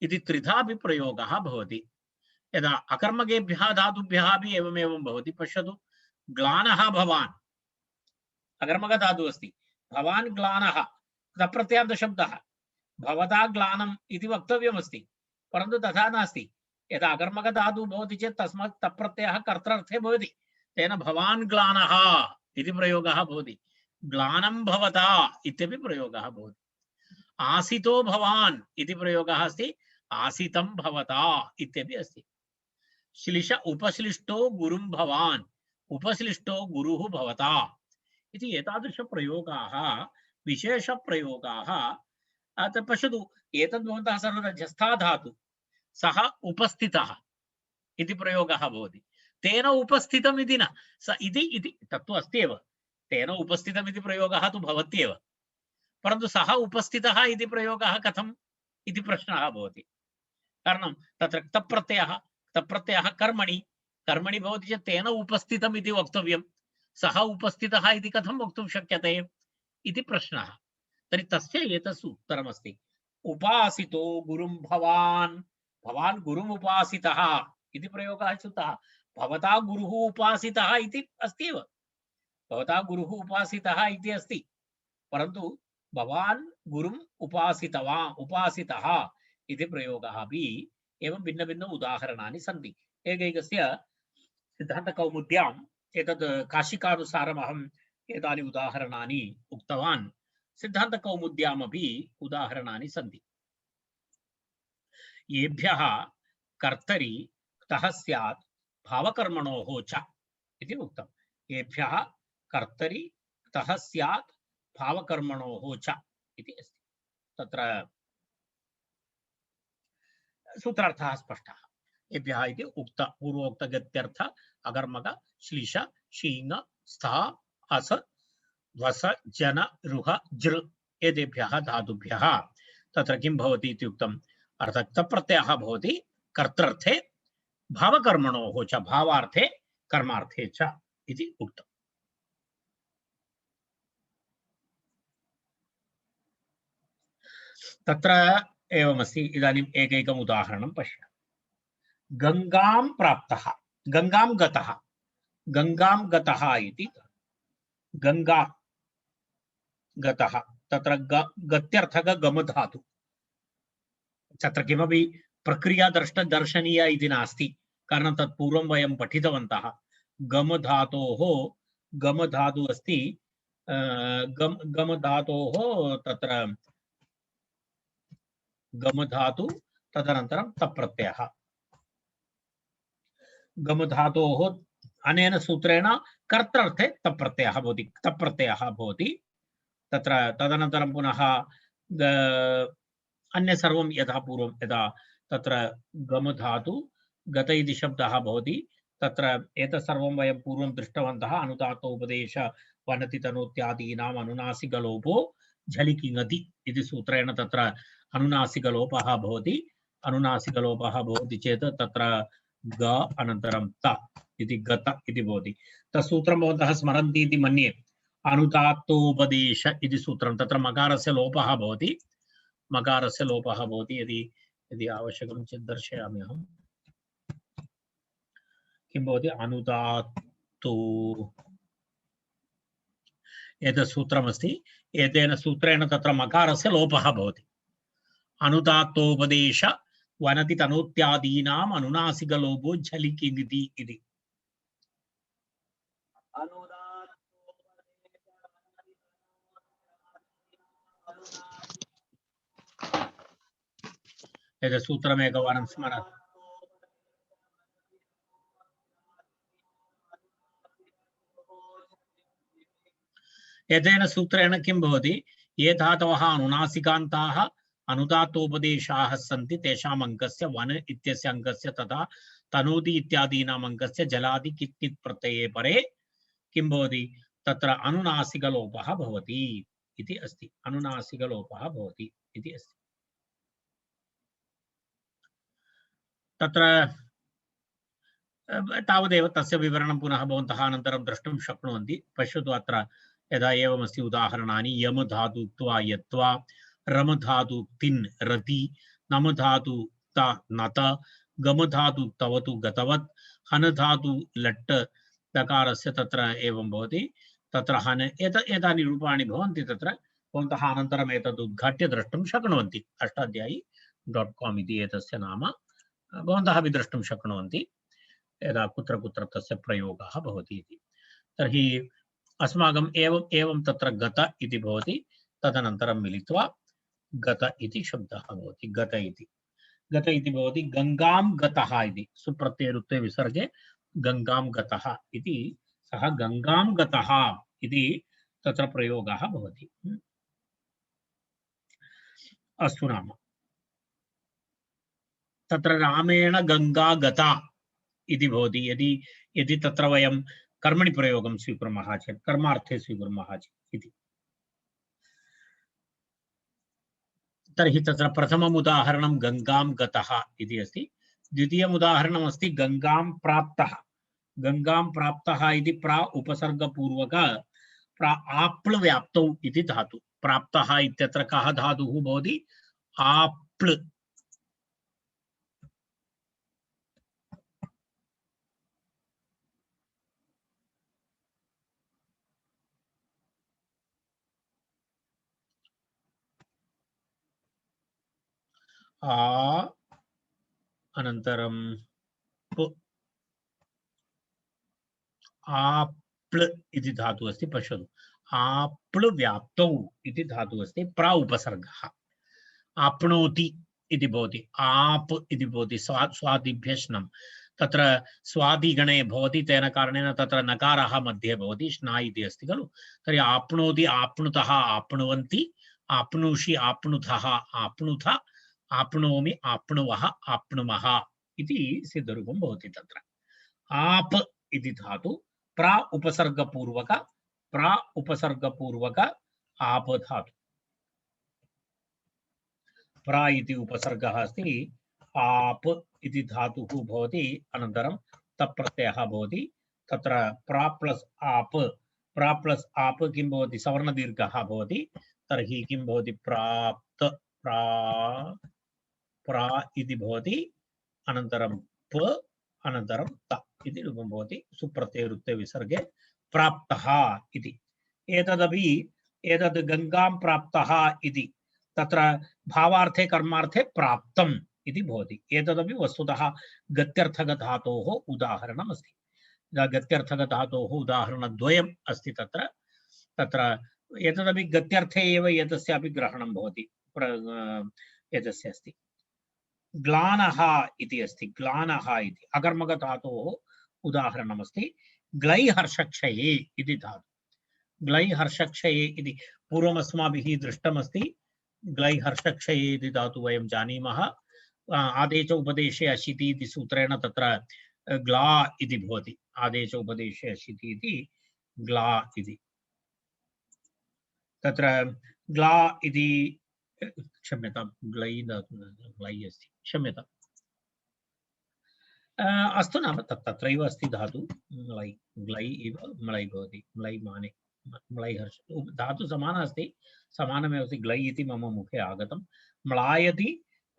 इति त्रिधापि प्रयोगः भवति यदा अकर्मकेभ्यः धातुभ्यः अपि एवमेवं भवति पश्यतु ग्लानः भवान् अकर्मकधातुः अस्ति भवान् ग्लानः क्तप्रत्ययान्तशब्दः भवता ग्लानम् इति वक्तव्यमस्ति परन्तु तथा नास्ति यदा अकर्मकधातुः भवति चेत् तस्मात् तप्रत्ययः कर्तृर्थे भवति तेन भवान् ग्लानः इति प्रयोगः भवति ग्लानं भवता इत्यपि प्रयोगः भवति आसितो भवान् इति प्रयोगः अस्ति आसितं भवता इत्यपि अस्ति श्लिष उपश्लिष्टो गुरुं भवान् उपश्लिष्टो गुरुः भवता इति एतादृशप्रयोगाः विशेषप्रयोगाः पश्यतु एतद् भवन्तः सर्वदा जस्था धातु सः उपस्थितः इति प्रयोगः भवति तेन उपस्थितम् इति न स इति तत्तु अस्ति एव तेन उपस्थितम् इति प्रयोगः तु भवत्येव परन्तु सः उपस्थितः इति प्रयोगः कथम् इति प्रश्नः भवति कारणं तत्र क्तप्रत्ययः कर्मणि भवति चेत् तेन उपस्थितम् इति वक्तव्यं सः उपस्थितः इति कथं वक्तुं शक्यते इति प्रश्नः तर्हि तस्य एतस्य उत्तरमस्ति उपासितो गुरुं भवान् गुरुम् उपासितः इति प्रयोगः श्रुतः भवता गुरुः उपासितः इति अस्ति एव भवता गुरुः उपासितः इति अस्ति परन्तु भवान् गुरुम् उपासितः इति प्रयोगः अपि एवं भिन्न भिन्न उदाहरणानि सन्ति। एकैकस्य सिद्धान्तकौमुद्याम् एतद् काशिकानुसारम् अहम् एतानि उदाहरणानि उक्तवान्। सिद्धान्तकौमुद्यामपि उदाहरणानि सन्ति। येभ्यः कर्तरि क्तः स्यात् भावकर्मणोः च इति उक्तम्। येभ्यः कर्तरि क्तः स्यात् भावकर्मणोः च इति अस्ति। तत्र सूत्रार्थः स्पष्टः। येभ्यः इति उक्त पूर्वोक्तगत्यर्थ अकर्मक श्लिष शीङ स्था हस वस जन रुह जृ एतेभ्यः धातुभ्यः तत्र किं भवति इत्युक्तम् अर्थक्तप्रत्ययः भवति कर्तृर्थे भावकर्मणोः च भावार्थे कर्मार्थे च इति उक्तम्। तत्र एवमस्ति। इदानीम् एकैकम् उदाहरणं पश्यामः। गंगां प्राप्तः, गंगां गतः, गंगां गतः इति गंगा गतः तत्र गत्यर्थक गमधातु। तत्र किमपि प्रक्रिया दर्शनीया इति नास्ति, कारणं तत् पूर्वं वयं पठितवन्तः। गमधातोः गमधातु अस्ति, गमधातोः तत्र गमधातु तदनन्तरं तप्रत्ययः। गमधातोः अनेन सूत्रेण कर्तृर्थे तप्रत्ययः भवति, तप्रत्ययः भवति। तत्र तदनन्तरं पुनः अन्य सर्वं यथा पूर्वं यदा तत्र गमधातु गत इति शब्दः भवति, तत्र एतत् सर्वं वयं पूर्वं दृष्टवन्तः। अनुदात्तोपदेश वनति तनोत्यादीनाम् अनुनासिकलोपो झलिकिङति इति सूत्रेण तत्र अनुनासिकलोपः भवति। अनुनासिकलोपः भवति चेत् तत्र ग अनन्तरं त इति गत इति भवति। तत् सूत्रं भवन्तः स्मरन्ति इति मन्ये। अनुदात्तोपदेश इति सूत्रं, तत्र मकारस्य लोपः भवति। मकारस्य लोपः भवति। यदि आवश्यकं चेत् दर्शयामि अहं। किं भवति अनुदात्तो, एतत् सूत्रमस्ति। एतेन सूत्रेण तत्र मकारस्य लोपः भवति। अनुदात्तोपदेश वनति तनोत्यादीनाम् अनुनासिकलोपो झलिकिङति इति। एतत् सूत्रमेकवारं स्मरतु। एतेन सूत्रेण किं भवति, ये धातवः अनुनासिकान्ताः अनुदात्तोपदेशाः सन्ति तेषाम् अङ्कस्य वन इत्यस्य अङ्कस्य तथा तनोति इत्यादीनाम् अङ्कस्य जलादि कित् कित् प्रत्यये परे किं भवति, तत्र अनुनासिकलोपः भवति इति अस्ति। अनुनासिकलोपः भवति इति अस्ति। तत्र तावदेव तस्य विवरणं पुनः भवन्तः अनन्तरं द्रष्टुं शक्नुवन्ति। पश्यतु अत्र यदा एवमस्ति उदाहरणानि। यम धातु त्वा यत्वा, रम धातु तिन् रति, नम धातु त नत, गम धातु तवतु गतवत्, हन धातु लट् दकारस्य तत्र एवं भवति। तत्र हन एतानि रूपाणि भवन्ति। तत्र भवन्तः अनन्तरम् एतद् उद्घाट्य द्रष्टुं शक्नुवन्ति। अष्टाध्यायी.com इति एतस्य नाम। भवन्तः अपि द्रष्टुं शक्नुवन्ति यदा कुत्र कुत्र तस्य प्रयोगः भवति इति। तर्हि अस्माकम् एवं तत्र गत इति भवति। तदनन्तरं मिलित्वा गत इति शब्दः भवति। गत इति भवति गङ्गां गतः इति। सुप्रत्ययरुत्वे विसर्गे गङ्गां गतः इति, सः गङ्गां गतः इति तत्र प्रयोगः भवति। अस्तु नाम तत्र रामेण गङ्गा गता इति भवति। यदि तत्र वयं कर्मणि प्रयोगं स्वीकुर्मः चेत्, कर्मार्थे स्वीकुर्मः चेत् इति। तर्हि तत्र प्रथमम् उदाहरणं गङ्गां गतः इति अस्ति। द्वितीयम् उदाहरणम् अस्ति गङ्गां प्राप्तः। गङ्गां प्राप्तः इति प्रा उपसर्गपूर्वक प्रा आप्ल व्याप्तौ इति धातु। प्राप्तः इत्यत्र कः धातुः भवति, आप्ल। आ अनन्तरं प आप्ल इति धातुः अस्ति। पश्यतु, आप्ल व्याप्तौ इति धातुः अस्ति। प्र उपसर्गः आप्नोति इति भवति। आप इति भवति स्वादिभ्यश्नम्। तत्र स्वादिगणे भवति, तेन कारणेन तत्र नकारः मध्ये भवति, श्ना इति अस्ति खलु। तर्हि आप्नोति आप्नुतः आप्नुवन्ति, आप्नुषि आप्नुतः आप्नुथ, आप्नोमि आप्नुवः आप्नुमः इति सिद्धरूपं भवति। तत्र आप इति धातु प्रा उपसर्गपूर्वक आप धातु। प्रा इति उपसर्गः अस्ति, आप इति धातुः भवति, अनन्तरं तप्रत्ययः भवति। तत्र प्रा प्लस आप किं भवति, सवर्णदीर्घः भवति। तर्हि किं भवति, प्राप्त प्रा इति भवति, अनन्तरं प अनन्तरं त इति रूपं भवति। सुप्रत्ययरुत्ते विसर्गे प्राप्तः इति। एतदपि एतद् गङ्गां प्राप्तः इति तत्र भावार्थे कर्मार्थे प्राप्तम् इति भवति। एतदपि वस्तुतः गत्यर्थकधातोः उदाहरणम् अस्ति। गत्यर्थकधातोः उदाहरणद्वयम् अस्ति तत्र। तत्र एतदपि गत्यर्थे एव एतस्यापि ग्रहणं भवति। एतस्य अस्ति ग्लानः इति अस्ति। ग्लानः इति अकर्मकधातोः उदाहरणमस्ति। ग्लैहर्षक्षये इति धातु। ग्लैहर्षक्षये इति पूर्वमस्माभिः दृष्टमस्ति। ग्लैहर्षक्षये इति धातु वयं जानीमः। आदेश उपदेशे अशिति इति सूत्रेण तत्र ग्ला इति भवति। आदेश उपदेशे अशिति इति ग्ला इति। तत्र ग्ला इति क्षम्यतां, ग्लै अस्ति, क्षम्यताम्। अस्तु, नाम तत्रैव अस्ति धातु। म्लै ग्लै इव म्लै भवति। म्लै माने म्लै हर्ष धातु समानः अस्ति, समानमेव अस्ति। ग्लै इति मम मुखे आगतं। म्लायति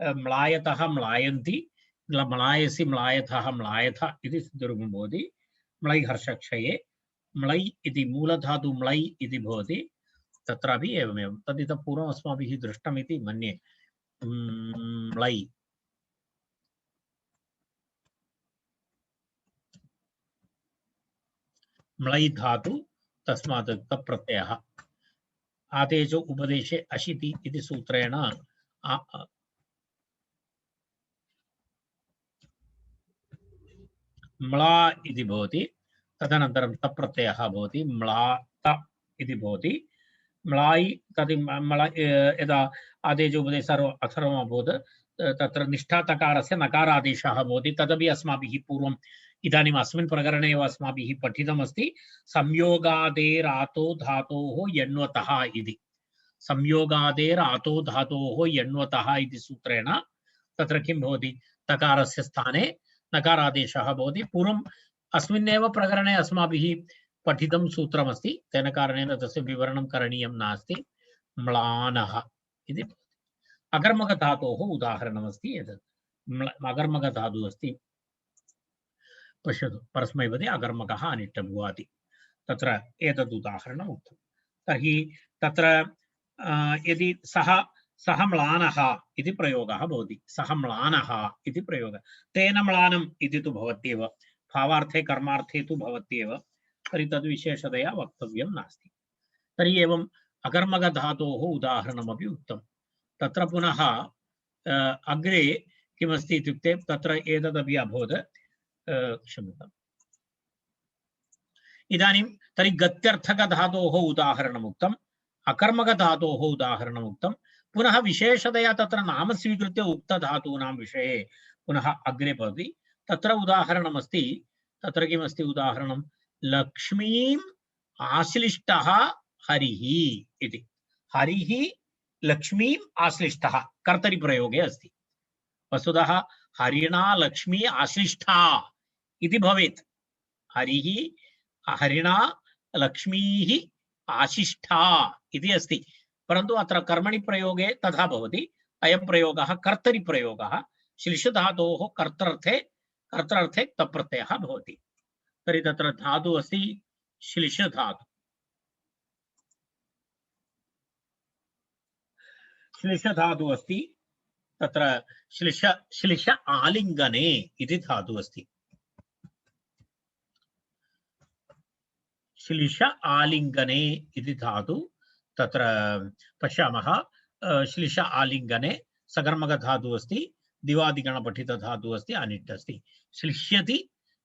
म्लायतः म्लायन्ति, म्लायसि म्लायथः म्लायथ इति सिद्धरूपं भवति। म्लै हर्षक्षये म्लै इति मूलधातु म्लै इति भवति। तत्रापि एवमेव। तदितः पूर्वम् अस्माभिः दृष्टमिति मन्ये। म्लै म्लै धातु, तस्मात् तप्रत्ययः। आदेशो उपदेशे अशिति इति सूत्रेण म्ला इति भवति। तदनन्तरं तप्रत्ययः भवति, म्लात इति भवति। म्लाई तद् यदा आदेशोपदेशः सर्वम् अभवत्, तत्र निष्ठातकारस्य नकारादेशः भवति। तदपि अस्माभिः पूर्वम् इदानीम् अस्मिन् प्रकरणे एव अस्माभिः पठितमस्ति। संयोगादेरातो धातोः यण्वतः इति। संयोगादेरातो धातोः यण्वतः इति सूत्रेण तत्र किं भवति, तकारस्य स्थाने नकारादेशः भवति। पूर्वम् अस्मिन्नेव प्रकरणे अस्माभिः पठितं सूत्रमस्ति, तेन कारणेन तस्य विवरणं करणीयं नास्ति। म्लानः इति अकर्मकधातोः उदाहरणमस्ति। एतत् अकर्मकधातुः अस्ति। पश्यतु, परस्मैपदे अकर्मकः अनिष्टभुवाति। तत्र एतद् उदाहरणम् उक्तं। तर्हि तत्र यदि सः म्लानः इति प्रयोगः भवति। सः म्लानः इति प्रयोगः। तेन म्लानम् इति तु भवत्येव, भावार्थे कर्मार्थे तु भवत्येव। तर्हि तद् विशेषतया वक्तव्यं नास्ति। तर्हि एवम् अकर्मकधातोः उदाहरणमपि उक्तं। तत्र पुनः अग्रे किमस्ति इत्युक्ते तत्र एतदपि अभवत्। क्षम्यताम्। इदानीं तर्हि गत्यर्थकधातोः उदाहरणमुक्तम्, अकर्मकधातोः उदाहरणमुक्तं। पुनः विशेषतया तत्र नाम स्वीकृत्य उक्तधातूनां विषये पुनः अग्रे भवति। तत्र उदाहरणमस्ति। तत्र किमस्ति उदाहरणं, लक्ष्मीम् आश्लिष्टः हरिः इति। हरिः लक्ष्मीम् आश्लिष्टः कर्तरिप्रयोगे अस्ति। वस्तुतः हरिणा लक्ष्मी आश्लिष्टा इति भवेत्। हरिः हरिणा लक्ष्मीः आशिष्टा इति अस्ति, परन्तु अत्र कर्मणि प्रयोगे तथा भवति। अयं प्रयोगः कर्तरिप्रयोगः। श्लिष्टधातोः कर्तर्थे तप्रत्ययः भवति। तर्हि तत्र धातुः अस्ति श्लिष्टधातु। श्लिष्टधातुः अस्ति। तत्र श्लिष श्लिष आलिङ्गने इति धातुः अस्ति। श्लिष आलिङ्गने इति धातु तत्र पश्यामः। श्लिष आलिङ्गने सकर्मकधातुः अस्ति, दिवादिगणपठितधातुः अस्ति, अनिट् अस्ति। श्लिष्यति,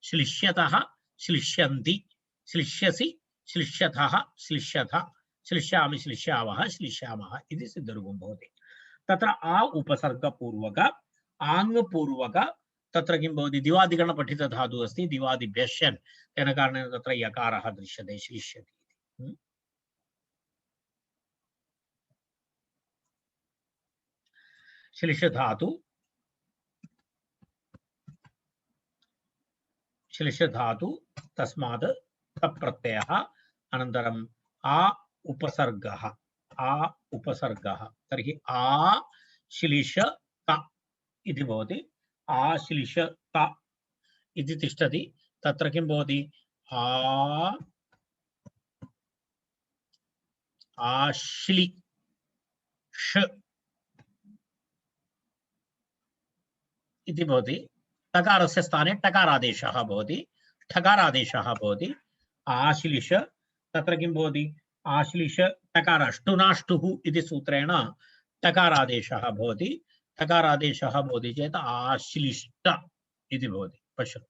श्लिष्यतः, श्लिष्यन्ति, श्लिष्यसि, श्लिष्यथः, श्लिष्यथ, श्लिष्यामि, श्लिष्यावः, श्लिष्यामः इति सिद्धरूपं भवति। तत्र आ उपसर्गपूर्वक आङ् पूर्वक तत्र किं भवति, दिवादिगणपठितधातुः अस्ति, दिवादिभ्यश्यन्, तेन कारणेन तत्र यकारः दृश्यते, श्लिष्यति इति। श्लिषधातु, श्लिषधातु तस्मात् तप्रत्ययः, अनन्तरम् आ उपसर्गः, आ उपसर्गः, तर्हि आ श्लिष त इति भवति। आश्लिष त इति तिष्ठति, तत्र किं भवति, आश्लि ष इति भवति। टकारस्य स्थाने टकारादेशः भवति, ठकारादेशः भवति। आश्लिष, तत्र किं भवति, आश्लिष टकार, अष्टुनाष्टुः इति सूत्रेण टकारादेशः भवति। टकारादेशः भवति चेत् आश्लिष्ट इति भवति। पश्यतु,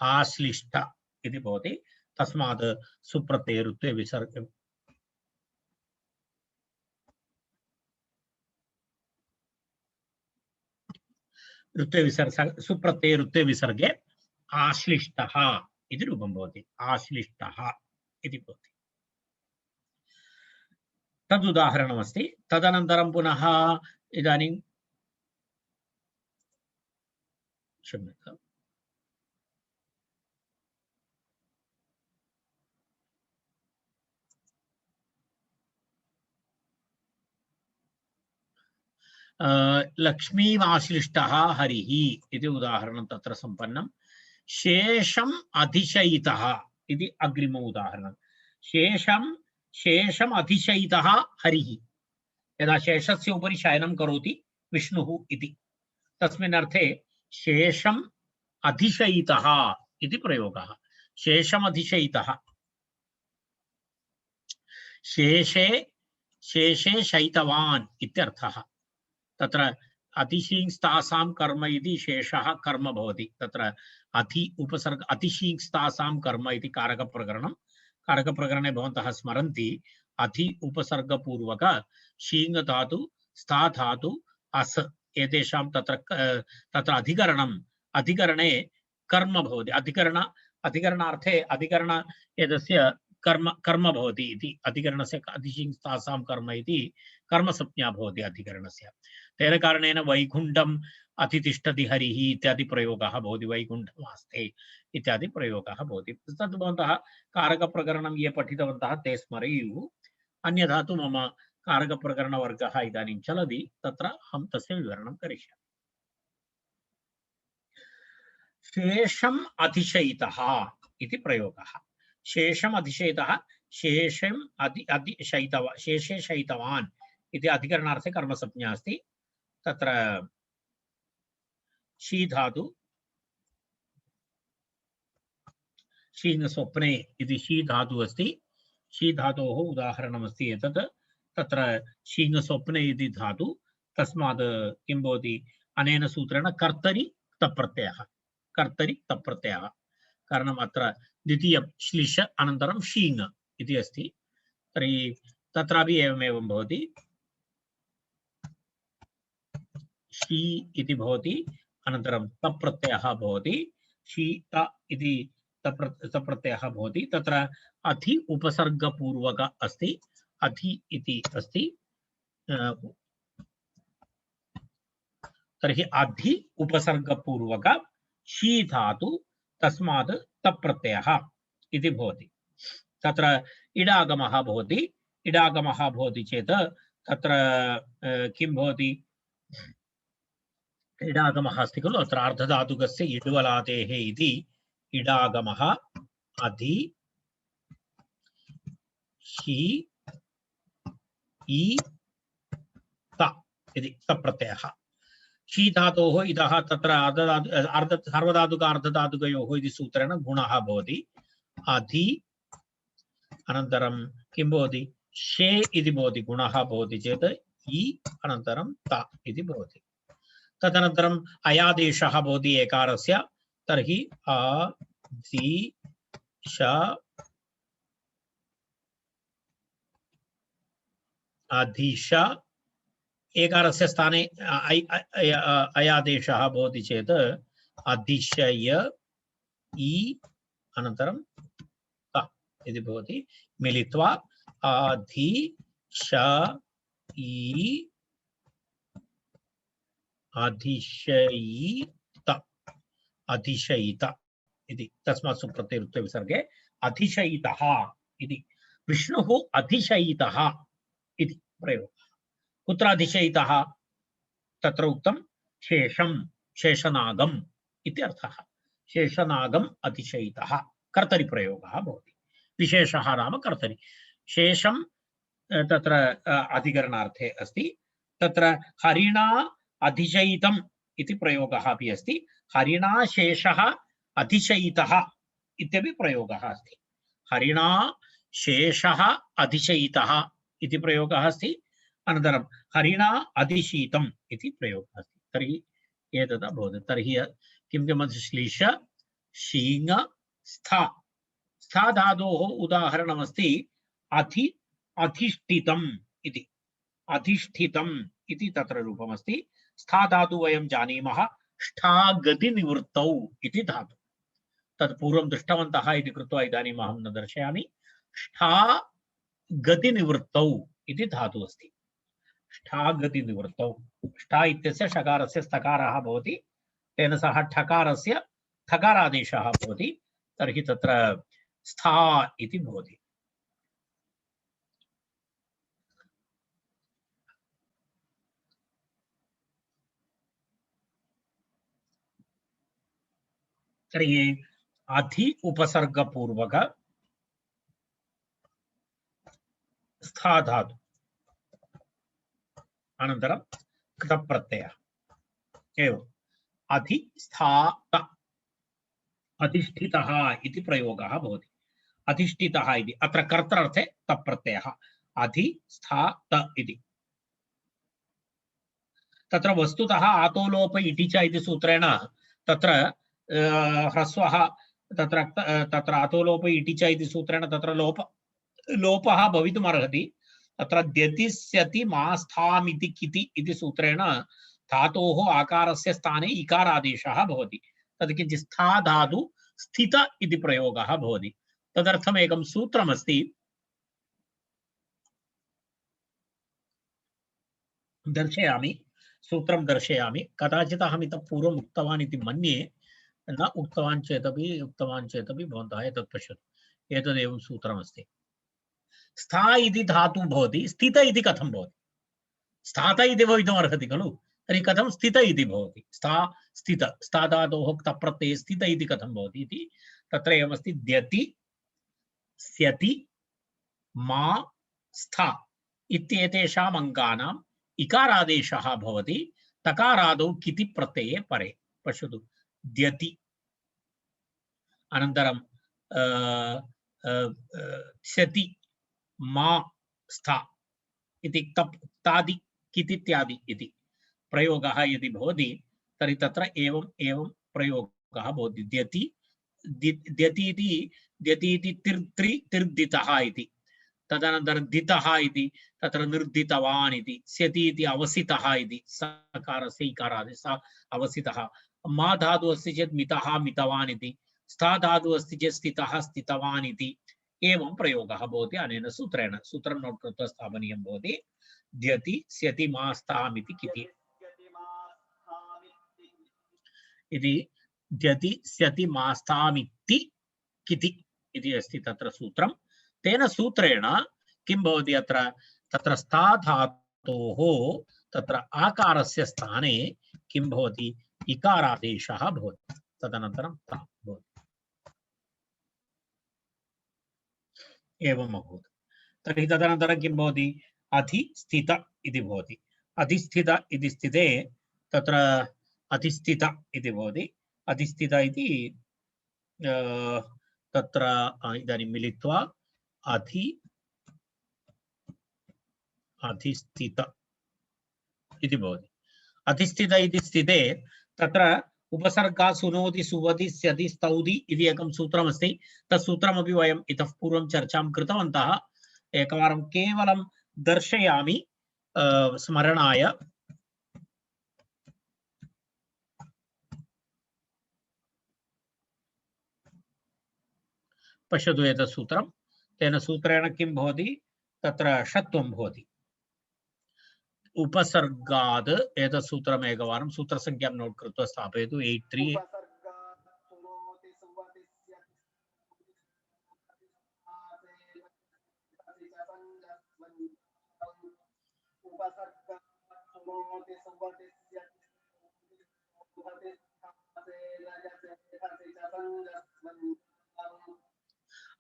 आश्लिष्ट इति भवति। तस्मात् सुप्रत्यये ऋत्वे विसर्ग, ऋत्वे विसर्ग, सुप्रत्यये ऋत्वे विसर्गे आश्लिष्टः इति रूपं भवति। आश्लिष्टः इति भवति। तदुदाहरणमस्ति। तदनन्तरं पुनः इदानीं क्षम्यताम्, लक्ष्मीवाश्लिष्टः हरिः इति उदाहरणं तत्र सम्पन्नं। शेषम् अधिशयितः इति अग्रिम उदाहरणं। शेषम् अधिशयितः हरिः, यदा शेषस्य उपरि शयनं करोति विष्णुः इति, तस्मिन् अर्थे शेषम् अधिशयितः इति प्रयोगः। शेषम् अधिशयितः, शेषे शेषे शयितवान् इत्यर्थः। तत्र अतिशींस्तासां कर्म इति शेषः कर्म भवति। तत्र अति उपसर्ग, अतिशींस्तासां कर्म इति कारकप्रकरणं। कारकप्रकरणे भवन्तः स्मरन्ति, अति उपसर्गपूर्वक शीङ् धातु, स्था धातु, अस् एतेषां तत्र अधिकरणम्, अधिकरणे कर्म भवति। अधिकरणार्थे अधिकरण एतस्य कर्म भवति इति, अधिकरणस्य अतिशींस्तासां कर्म इति कर्मसंज्ञा भवति अधिकरणस्य। तेन कारणेन वैकुण्ठम् अतितिष्ठति हरिः इत्यादि प्रयोगः भवति, वैकुण्ठमास्ते इत्यादि प्रयोगः भवति। तत् भवन्तः कारकप्रकरणं ये पठितवन्तः ते स्मरेयुः। अन्यथा तु मम कारकप्रकरणवर्गः इदानीं चलति, तत्र अहं तस्य विवरणं करिष्यामि। शेषम् अधिशयितः इति प्रयोगः। शेषम् अधिशयितः, शेषम् अधिशयितवान्, शेषे शयितवान् इति अधिकरणार्थे कर्मसंज्ञा अस्ति। तत्र शी धातु, शीङ् स्वप्ने इति शी धातु अस्ति। शी धातोः उदाहरणमस्ति एतत्। तत्र शीङ् स्वप्ने इति धातु, तस्मात् किं भवति, अनेन सूत्रेण कर्तरि तप्रत्ययः, कर्तरि तप्रत्ययः। कारणम् अत्र द्वितीय श्लिष अनन्तरं शीङ् इति अस्ति, तर्हि तत्रापि एवमेवं भवति। शी इति भवति, अनन्तरं तप्रत्ययः भवति, शीत इति तप्रत्ययः भवति। तत्र अधि उपसर्गपूर्वक अस्ति, अधि इति अस्ति। तर्हि अधि उपसर्गपूर्वक शी धातु, तस्मात् तप्रत्ययः इति भवति। तत्र इडागमः भवति। इडागमः भवति चेत् तत्र किं भवति, इडागमः अस्ति खलु, अत्र अर्धधातुकस्य इडुवलादेः इति इडागमः। अधि शी ई त इति तप्रत्ययः। शी धातोः इतः तत्र सार्वधातुक अर्धधातुकयोः इति सूत्रेण गुणः भवति। अधि अनन्तरं किं भवति शे इति भवति गुणः भवति चेत् इ अनन्तरं त इति भवति। तदनन्तरम् अयादेशः भवति एकारस्य तर्हि अ दि श अधिश एकारस्य स्थाने अयादेशः भवति चेत् अधिशय इ अनन्तरं त इति भवति मिलित्वा अधिशयित अधिशयित इति तस्मात् सुप्रत्ययरुक्ते विसर्गे अधिशयितः इति विष्णुः अधिशयितः इति प्रयोगः। कुत्र अधिशयितः तत्र उक्तं शेषं शेषनागम् इति अर्थः। शेषनागम् अधिशयितः कर्तरि प्रयोगः भवति। विशेषः नाम कर्तरि। शेषं तत्र अधिकरणार्थे अस्ति। तत्र हरिणा अधिशयितम् इति प्रयोगः अपि अस्ति। हरिणा शेषः अधिशयितः इत्यपि प्रयोगः अस्ति। हरिणा शेषः अधिशयितः इति प्रयोगः अस्ति। अनन्तरं हरिणा अधिशीतम् इति प्रयोगः अस्ति। तर्हि एतत् अभवत्। तर्हि किं किमस्ति श्लीष शीङ स्था स्था धातोः उदाहरणमस्ति अधिष्ठितम् इति। अधिष्ठितम् इति तत्र रूपमस्ति। स्था धातु वयं जानीमः ष्ठागतिनिवृत्तौ इति धातु। तत् पूर्वं दृष्टवन्तः इति कृत्वा इदानीम् अहं न दर्शयामि। ष्ठागतिनिवृत्तौ इति धातु अस्ति। ष्ठागतिनिवृत्तौ ष्ठा इत्यस्य षकारस्य स्तकारः भवति। तेन सह ठकारस्य ठकारादेशः भवति। तर्हि तत्र स्था इति भवति। तर्हि अधि उपसर्गपूर्वक स्था धातु अनन्तरं कृत प्रत्ययः एवम् अधिष्ठात अधिष्ठितः इति प्रयोगः भवति। अधिष्ठितः इति अत्र कर्तृर्थे तप् प्रत्ययः अधिष्ठात इति। तत्र वस्तुतः आतोलोप इति च इति सूत्रेण तत्र ह्रस्वः तत्र आतोलोप इति च इति सूत्रेण तत्र लोपः भवितुम् अर्हति। तत्र द्यतिस्यति मास्थामिति किति इति सूत्रेण धातोः आकारस्य स्थाने इकारादेशः भवति। तद् किञ्चित् स्था धातु स्थित इति प्रयोगः भवति। तदर्थम् एकं सूत्रमस्ति। दर्शयामि सूत्रं दर्शयामि। कदाचित् अहम् इतः पूर्वम् उक्तवान् इति मन्ये। न उक्तवान् चेदपि भवन्तः एतत् पश्यतु। एतदेवं सूत्रमस्ति। स्था इति धातु भवति स्थित इति कथं भवति? स्थात इति भवितुम् अर्हति खलु। तर्हि कथं स्थित इति भवति? स्था स्थित स्था धातोः क्तप्रत्यये स्थित इति कथं भवति इति तत्र एवमस्ति। द्यति स्यति मा स्था इत्येतेषाम् अङ्गानाम् इकारादेशः भवति तकारादौ किति प्रत्यये परे। पश्यतु द्यति अनन्तरं स्यति मा स्था इति तप् तादि कितित्यादि इति प्रयोगः यदि भवति तर्हि तत्र एवं प्रयोगः भवति। द्यति इति तिर्दितः इति। तदनन्तरं दितः इति तत्र निर्दितवान् इति। स्यति इति अवसितः इति सकारस्य इकारादि स अवसितः। मा धातु अस्ति चेत् मितः मितवान् इति। स्था धातु अस्ति चेत् स्थितः स्थितवान् इति। एवं प्रयोगः भवति अनेन सूत्रेण। सूत्रं नोट् कृत्वा स्थापनीयं भवति। द्यति स्यति मास्तामिति किति इति। द्यति स्यति मास्तामिति किति इति अस्ति तत्र सूत्रं। तेन सूत्रेण किं भवति अत्र तत्र स्था धातोः तत्र आकारस्य स्थाने किं भवति इकारादेशः भवति। तदनन्तरं ता भवति। एवम् अभूत्। तर्हि तदनन्तरं किं भवति अधिस्थित इति भवति। अधिस्थित इति स्थिते तत्र अधिस्थित इति भवति। अधिस्थित इति तत्र इदानीं मिलित्वा अधिस्थित इति भवति। अधिस्थित इति स्थिते तत्र उपसर्गा सुनोति सुवदि स्यति स्तौति इति एकं सूत्रमस्ति। तत् सूत्रमपि वयम् इतः पूर्वं चर्चां कृतवन्तः। एकवारं केवलं दर्शयामि स्मरणाय। पश्यतु एतत् सूत्रं। तेन सूत्रेण किं भवति? तत्र षत्वं भवति। उपसर्गाद् एतत् सूत्रम् एकवारं सूत्रसंख्यां नोट् कृत्वा स्थापयतु। 83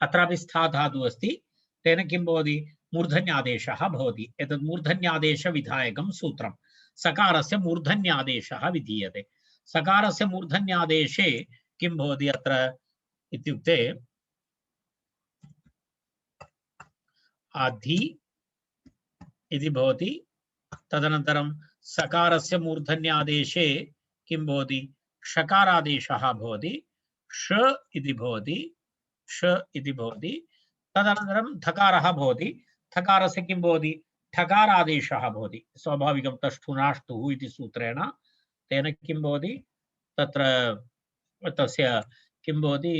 अत्रापि स्था धातुः अस्ति। तेन किं भवति? मूर्धन्यादेशः भवति। एतत् मूर्धन्यादेशविधायकं सूत्रं। सकारस्य मूर्धन्यादेशः विधीयते। सकारस्य मूर्धन्यादेशे किं भवति अत्र इत्युक्ते अधि इति भवति। तदनन्तरं सकारस्य मूर्धन्यादेशे किं भवति? षकारादेशः भवति। ष इति भवति। ष इति भवति। तदनन्तरं थकारः भवति। थकारस्य किं भवति? ठकारादेशः भवति। स्वाभाविकं तष्ठुनाष्टुः इति सूत्रेण तेन किं भवति? तत्र तस्य किं भवति?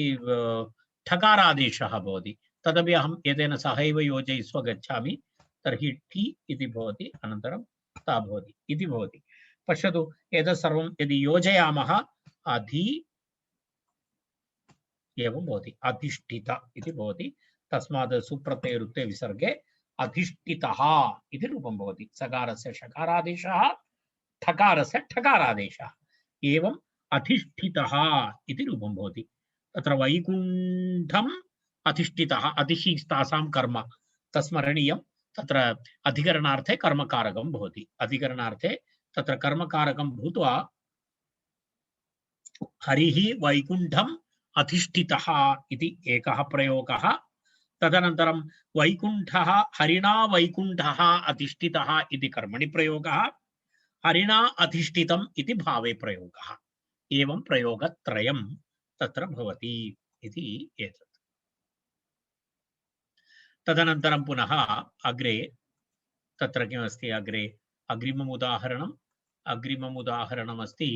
ठकारादेशः भवति। तदपि अहम् एतेन सहैव योजयित्वा गच्छामि। तर्हि ठी इति भवति, अनन्तरं ता भवति इति भवति। पश्यतु, एतत् सर्वं यदि योजयामः अधि एवं भवति। अधिष्ठित इति भवति। तस्मात् सुप्रत्ययरुक्ते विसर्गे अधिष्ठितः इति रूपं भवति। सकारस्य षकारादेशः, ठकारस्य ठकारादेशः, एवं अधिष्ठितः इति रूपं भवति। तत्र वैकुण्ठम् अधिष्ठितः, अधिष्ठितासां कर्म तस्मरणीयं। तत्र अधिकरणार्थे कर्मकारकं भवति। अधिकरणार्थे तत्र कर्मकारकं भूत्वा हरिः वैकुण्ठम् अधिष्ठितः इति एकः प्रयोगः। तदनन्तरं वैकुण्ठः हरिणा वैकुण्ठः अधिष्ठितः इति कर्मणि प्रयोगः। हरिणा अधिष्ठितम् इति भावे प्रयोगः। एवं प्रयोगत्रयं तत्र भवति इति एतत्। तदनन्तरं पुनः अग्रे तत्र किमस्ति? अग्रे अग्रिमम् उदाहरणमस्ति।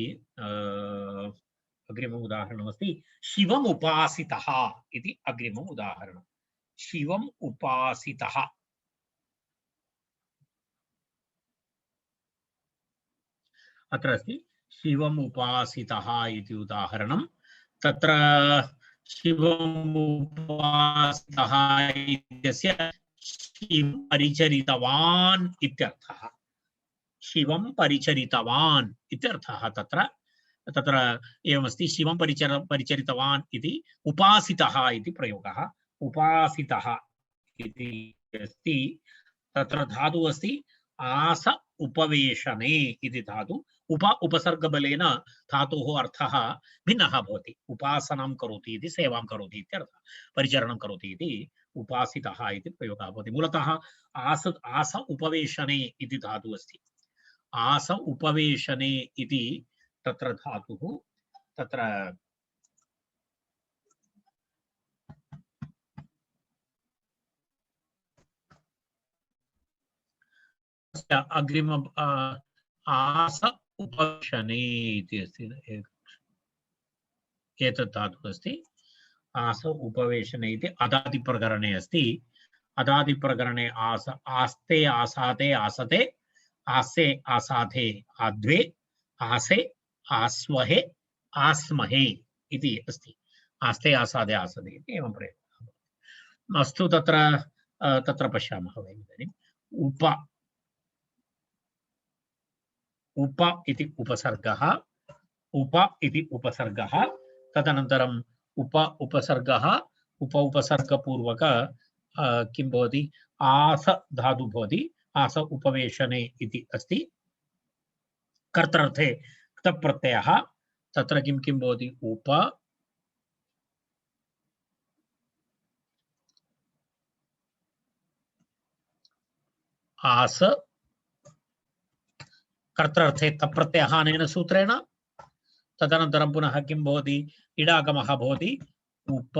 अग्रिममुदाहरणमस्ति शिवम् उपासितः इति अग्रिमम् उदाहरणं। शिवम् उपासितः। अत्र अस्ति शिवम् उपासितः इति उदाहरणं। तत्र शिवम् उपासितः इत्यस्य शिवं परिचरितवान् इत्यर्थः। शिवं परिचरितवान् इत्यर्थः। तत्र एवमस्ति, शिवं परिचरितवान् इति उपासितः इति प्रयोगः। उपासितः इति अस्ति। तत्र धातुः अस्ति आस उपवेशने इति धातु। उपसर्गबलेन धातोः अर्थः भिन्नः भवति। उपासनां करोति इति, सेवां करोति इत्यर्थः। परिचरणं करोति इति उपासितः इति प्रयोगः भवति। मूलतः आस उपवेशने इति धातुः अस्ति। आस उपवेशने इति तत्र धातुः। तत्र अग्रिम आस उपवेशने इति अस्ति। एतत् धातुः अस्ति आस उपवेशने इति अदादिप्रकरणे अस्ति। अदादिप्रकरणे आस, आस्ते आसाते आसते, आसे आसाधे आद्वे, आसे आस्वहे आस्महे इति अस्ति। आस्ते आसादे आसदे इति एवं प्रयोगः। अस्तु, तत्र पश्यामः वयम् इदानीम्। उप इति उपसर्गः। उप इति उपसर्गः। तदनन्तरम् उपसर्गः उपसर्गपूर्वक किं भवति? आस धातु भवति। आस उपवेशने इति अस्ति। कर्तृर्थे क्तप् प्रत्ययः तत्र किं किं भवति उप आस कर्तृर्थे तप् प्रत्ययः अनेन सूत्रेण तदनन्तरं पुनः किं भवति इडागमः भवति उप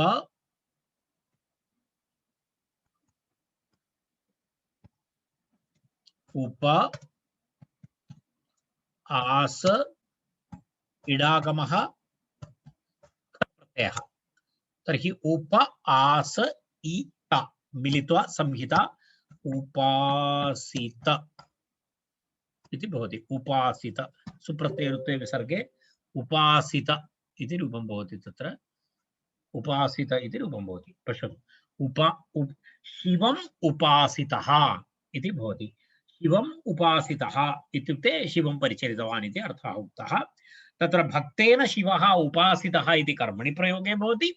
उप आस इडागमः प्रत्ययः तर्हि उप आस इत मिलित्वा संहिता उपासित इति भवति उपासित सुप्रत्ययरुत्वे विसर्गे उपासित इति रूपं भवति तत्र उपासित इति रूपं भवति पश्यतु शिवम् उपासितः इति भवति शिवम् उपासितः इत्युक्ते शिवं परिचरितवान् इति अर्थः उक्तः तत्र भक्तेन शिवः उपासितः इति कर्मणि प्रयोगे भवति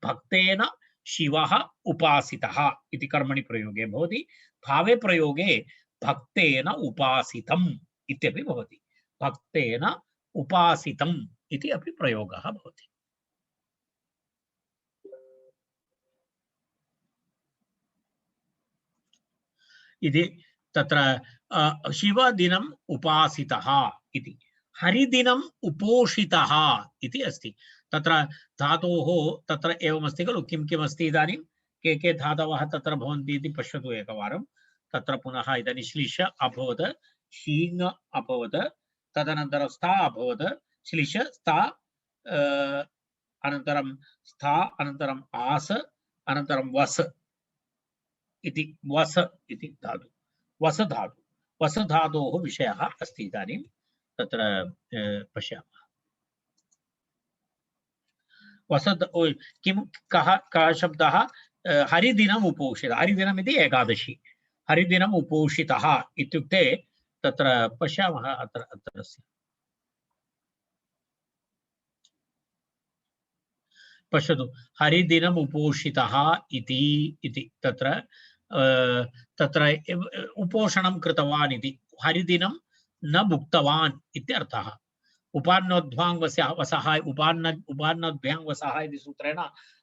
भक्तेन शिवः उपासितः इति कर्मणि प्रयोगे भवति भावे प्रयोगे भक्तेन उपासितम् इत्यपि भवति भक्तेन उपासितम् इति अपि प्रयोगः भवति इति तत्र शिवदिनम् उपासितः इति हरिदिनम् उपोषितः इति अस्ति तत्र धातोः तत्र एवमस्ति खलु किं किम् अस्ति इदानीं के धातवः तत्र भवन्ति इति पश्यतु एकवारं तत्र पुनः इदानीं श्लिष अभवत् शीङ् अभवत् तदनन्तरं स्था अभवत् श्लिष स्था अनन्तरं स्था अनन्तरं आस अनन्तरं वस इति वस इति धातु वस धातु वस धातोः विषयः अस्ति इदानीं तत्र पश्यामः वस किं कः शब्दः हरिदिनम् उपोषितः हरिदिनम् इति एकादशी हरिदिनम् उपोषितः इत्युक्ते तत्र पश्यामः अत्र पश्यतु हरिदिनम् उपोषितः इति तत्र उपोषणं कृतवान् इति हरिदिनं न भुक्तवान् इत्यर्थः उपान्नोद्भ्यां वसः उपान्नोद्भ्यां वसः इति सूत्रेण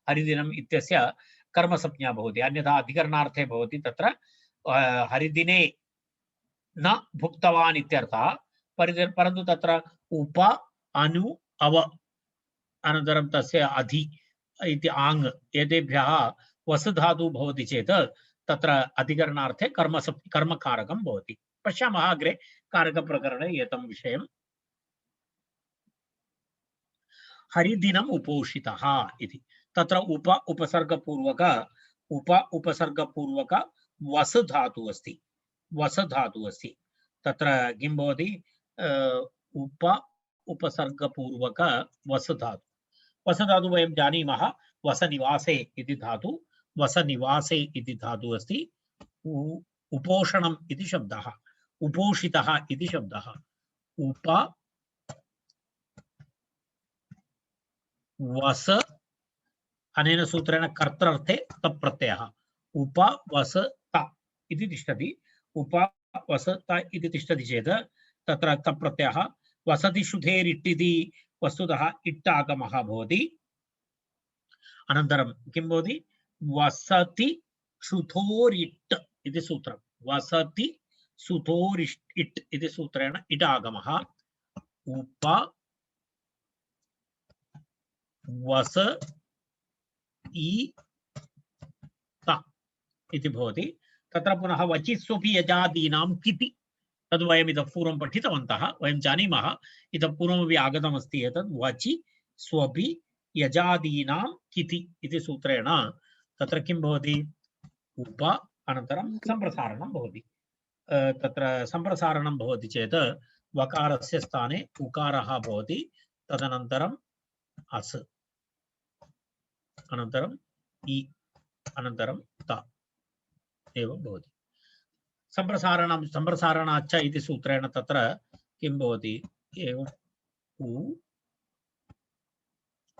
हरिदिनम् इत्यस्य कर्मसंज्ञा भवति अन्यथा अधिकरणार्थे भवति तत्र हरिदिने न भुक्तवान् इत्यर्थः परन्तु तत्र उप अनु अव अनन्तरं तस्य अधि इति आङ् एतेभ्यः वसुधातुः भवति चेत् तत्र अधिकरणार्थे कर्मकारकं भवति पश्यामः अग्रे कारकप्रकरणे एतं विषयं हरिदिनम् उपोषितः इति तत्र उपसर्गपूर्वक वसुधातुः अस्ति तत्र किं भवति उपसर्गपूर्वक वसुधातु वसधातु वयं जानीमः वसनिवासे इति धातु वसनिवासे इति धातु अस्ति उपोषणम् इति शब्दः उपोषितः इति शब्दः उप वस अनेन सूत्रेण कर्तृर्थे तप् प्रत्ययः उपवसत इति तिष्ठति उपवसत इति तिष्ठति चेत् तत्र तप् प्रत्ययः वसति शुधेरिट् इति वस्तुतः इट् आगमः भवति अनन्तरं किं भवति वसति शुधोरिट् इति सूत्रं वसति सुधोरिट् इति सूत्रेण इट् आगमः उप वस इ त इति भवति तत्र पुनः वचिस्वपि यजादीनां किति तद् वयम् इतः पूर्वं पठितवन्तः वयं जानीमः इतः पूर्वमपि आगतमस्ति एतद् वचि स्वपि यजादीनां किति इति सूत्रेण तत्र किं भवति उप अनन्तरं सम्प्रसारणं भवति तत्र सम्प्रसारणं भवति चेत् वकारस्य स्थाने उकारः भवति तदनन्तरम् अस् अनन्तरम् इ अनन्तरं त एवं भवति सम्प्रसारणाच्च इति सूत्रेण तत्र किं भवति एवं उ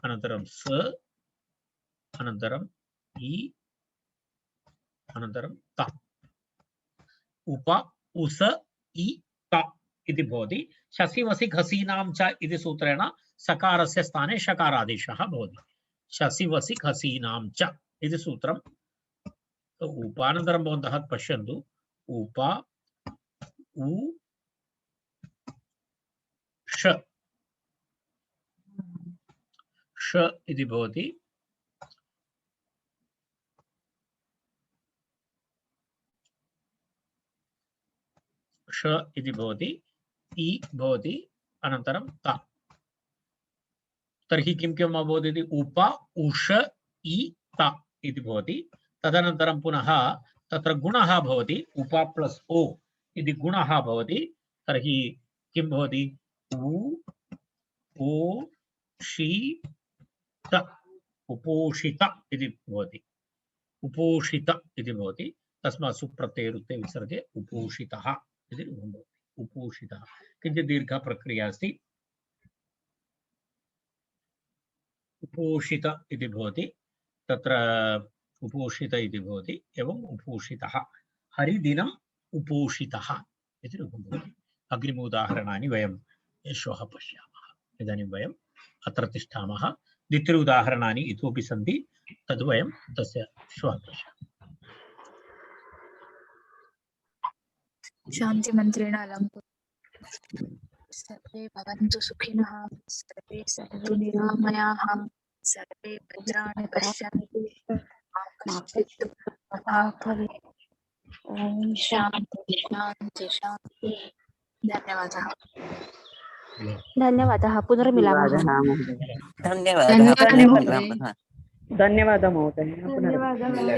अनन्तरं स अनन्तरम् इ अनन्तरं त उप उस इ त इति भवति। शसि वसि घसीनां च इति सूत्रेण सकारस्य स्थाने षकारादेशः भवति। शसि वसि घसीनां च इति सूत्रम् उपानन्तरं भवन्तः पश्यन्तु। उप उ ष ष इति भवति। ष इति भवति, इ भवति, अनन्तरं त। तर्हि किं किम् अभवत् इति उप उष इ त इति भवति। तदनन्तरं पुनः तत्र गुणः भवति, उप प्लस् ओ इति गुणः भवति। तर्हि किं भवति, उ ओ षि त, उपोषित इति भवति। उपोषित इति भवति। तस्मात् सुप्रत्ययरुत्ते विसर्गे उपोषितः इति रूपं भवति। उपोषितः किञ्चित् दीर्घा प्रक्रिया अस्ति। उपोषित इति भवति, तत्र उपोषित इति भवति, एवम् उपोषितः। हरिदिनम् उपोषितः इति रूपं भवति। अग्रिम उदाहरणानि वयं श्वः पश्यामः। इदानीं वयम् अत्र तिष्ठामः। द्वित्रि उदाहरणानि इतोपि सन्ति, तद् वयं तस्य श्वः पश्यामः। शांति मंत्रेण अलंकृत। सर्वे भवन्तु सुखिनः, सर्वे सन्तु निरामयाः, सर्वे भद्राणि पश्यन्तु, मा कश्चित् दुःखभाग् भवेत्। ओम शांति शांति शांति। धन्यवादः। धन्यवादः। पुनर्मिलामः। धन्यवादः। धन्यवादः महोदय। धन्यवादः महोदय।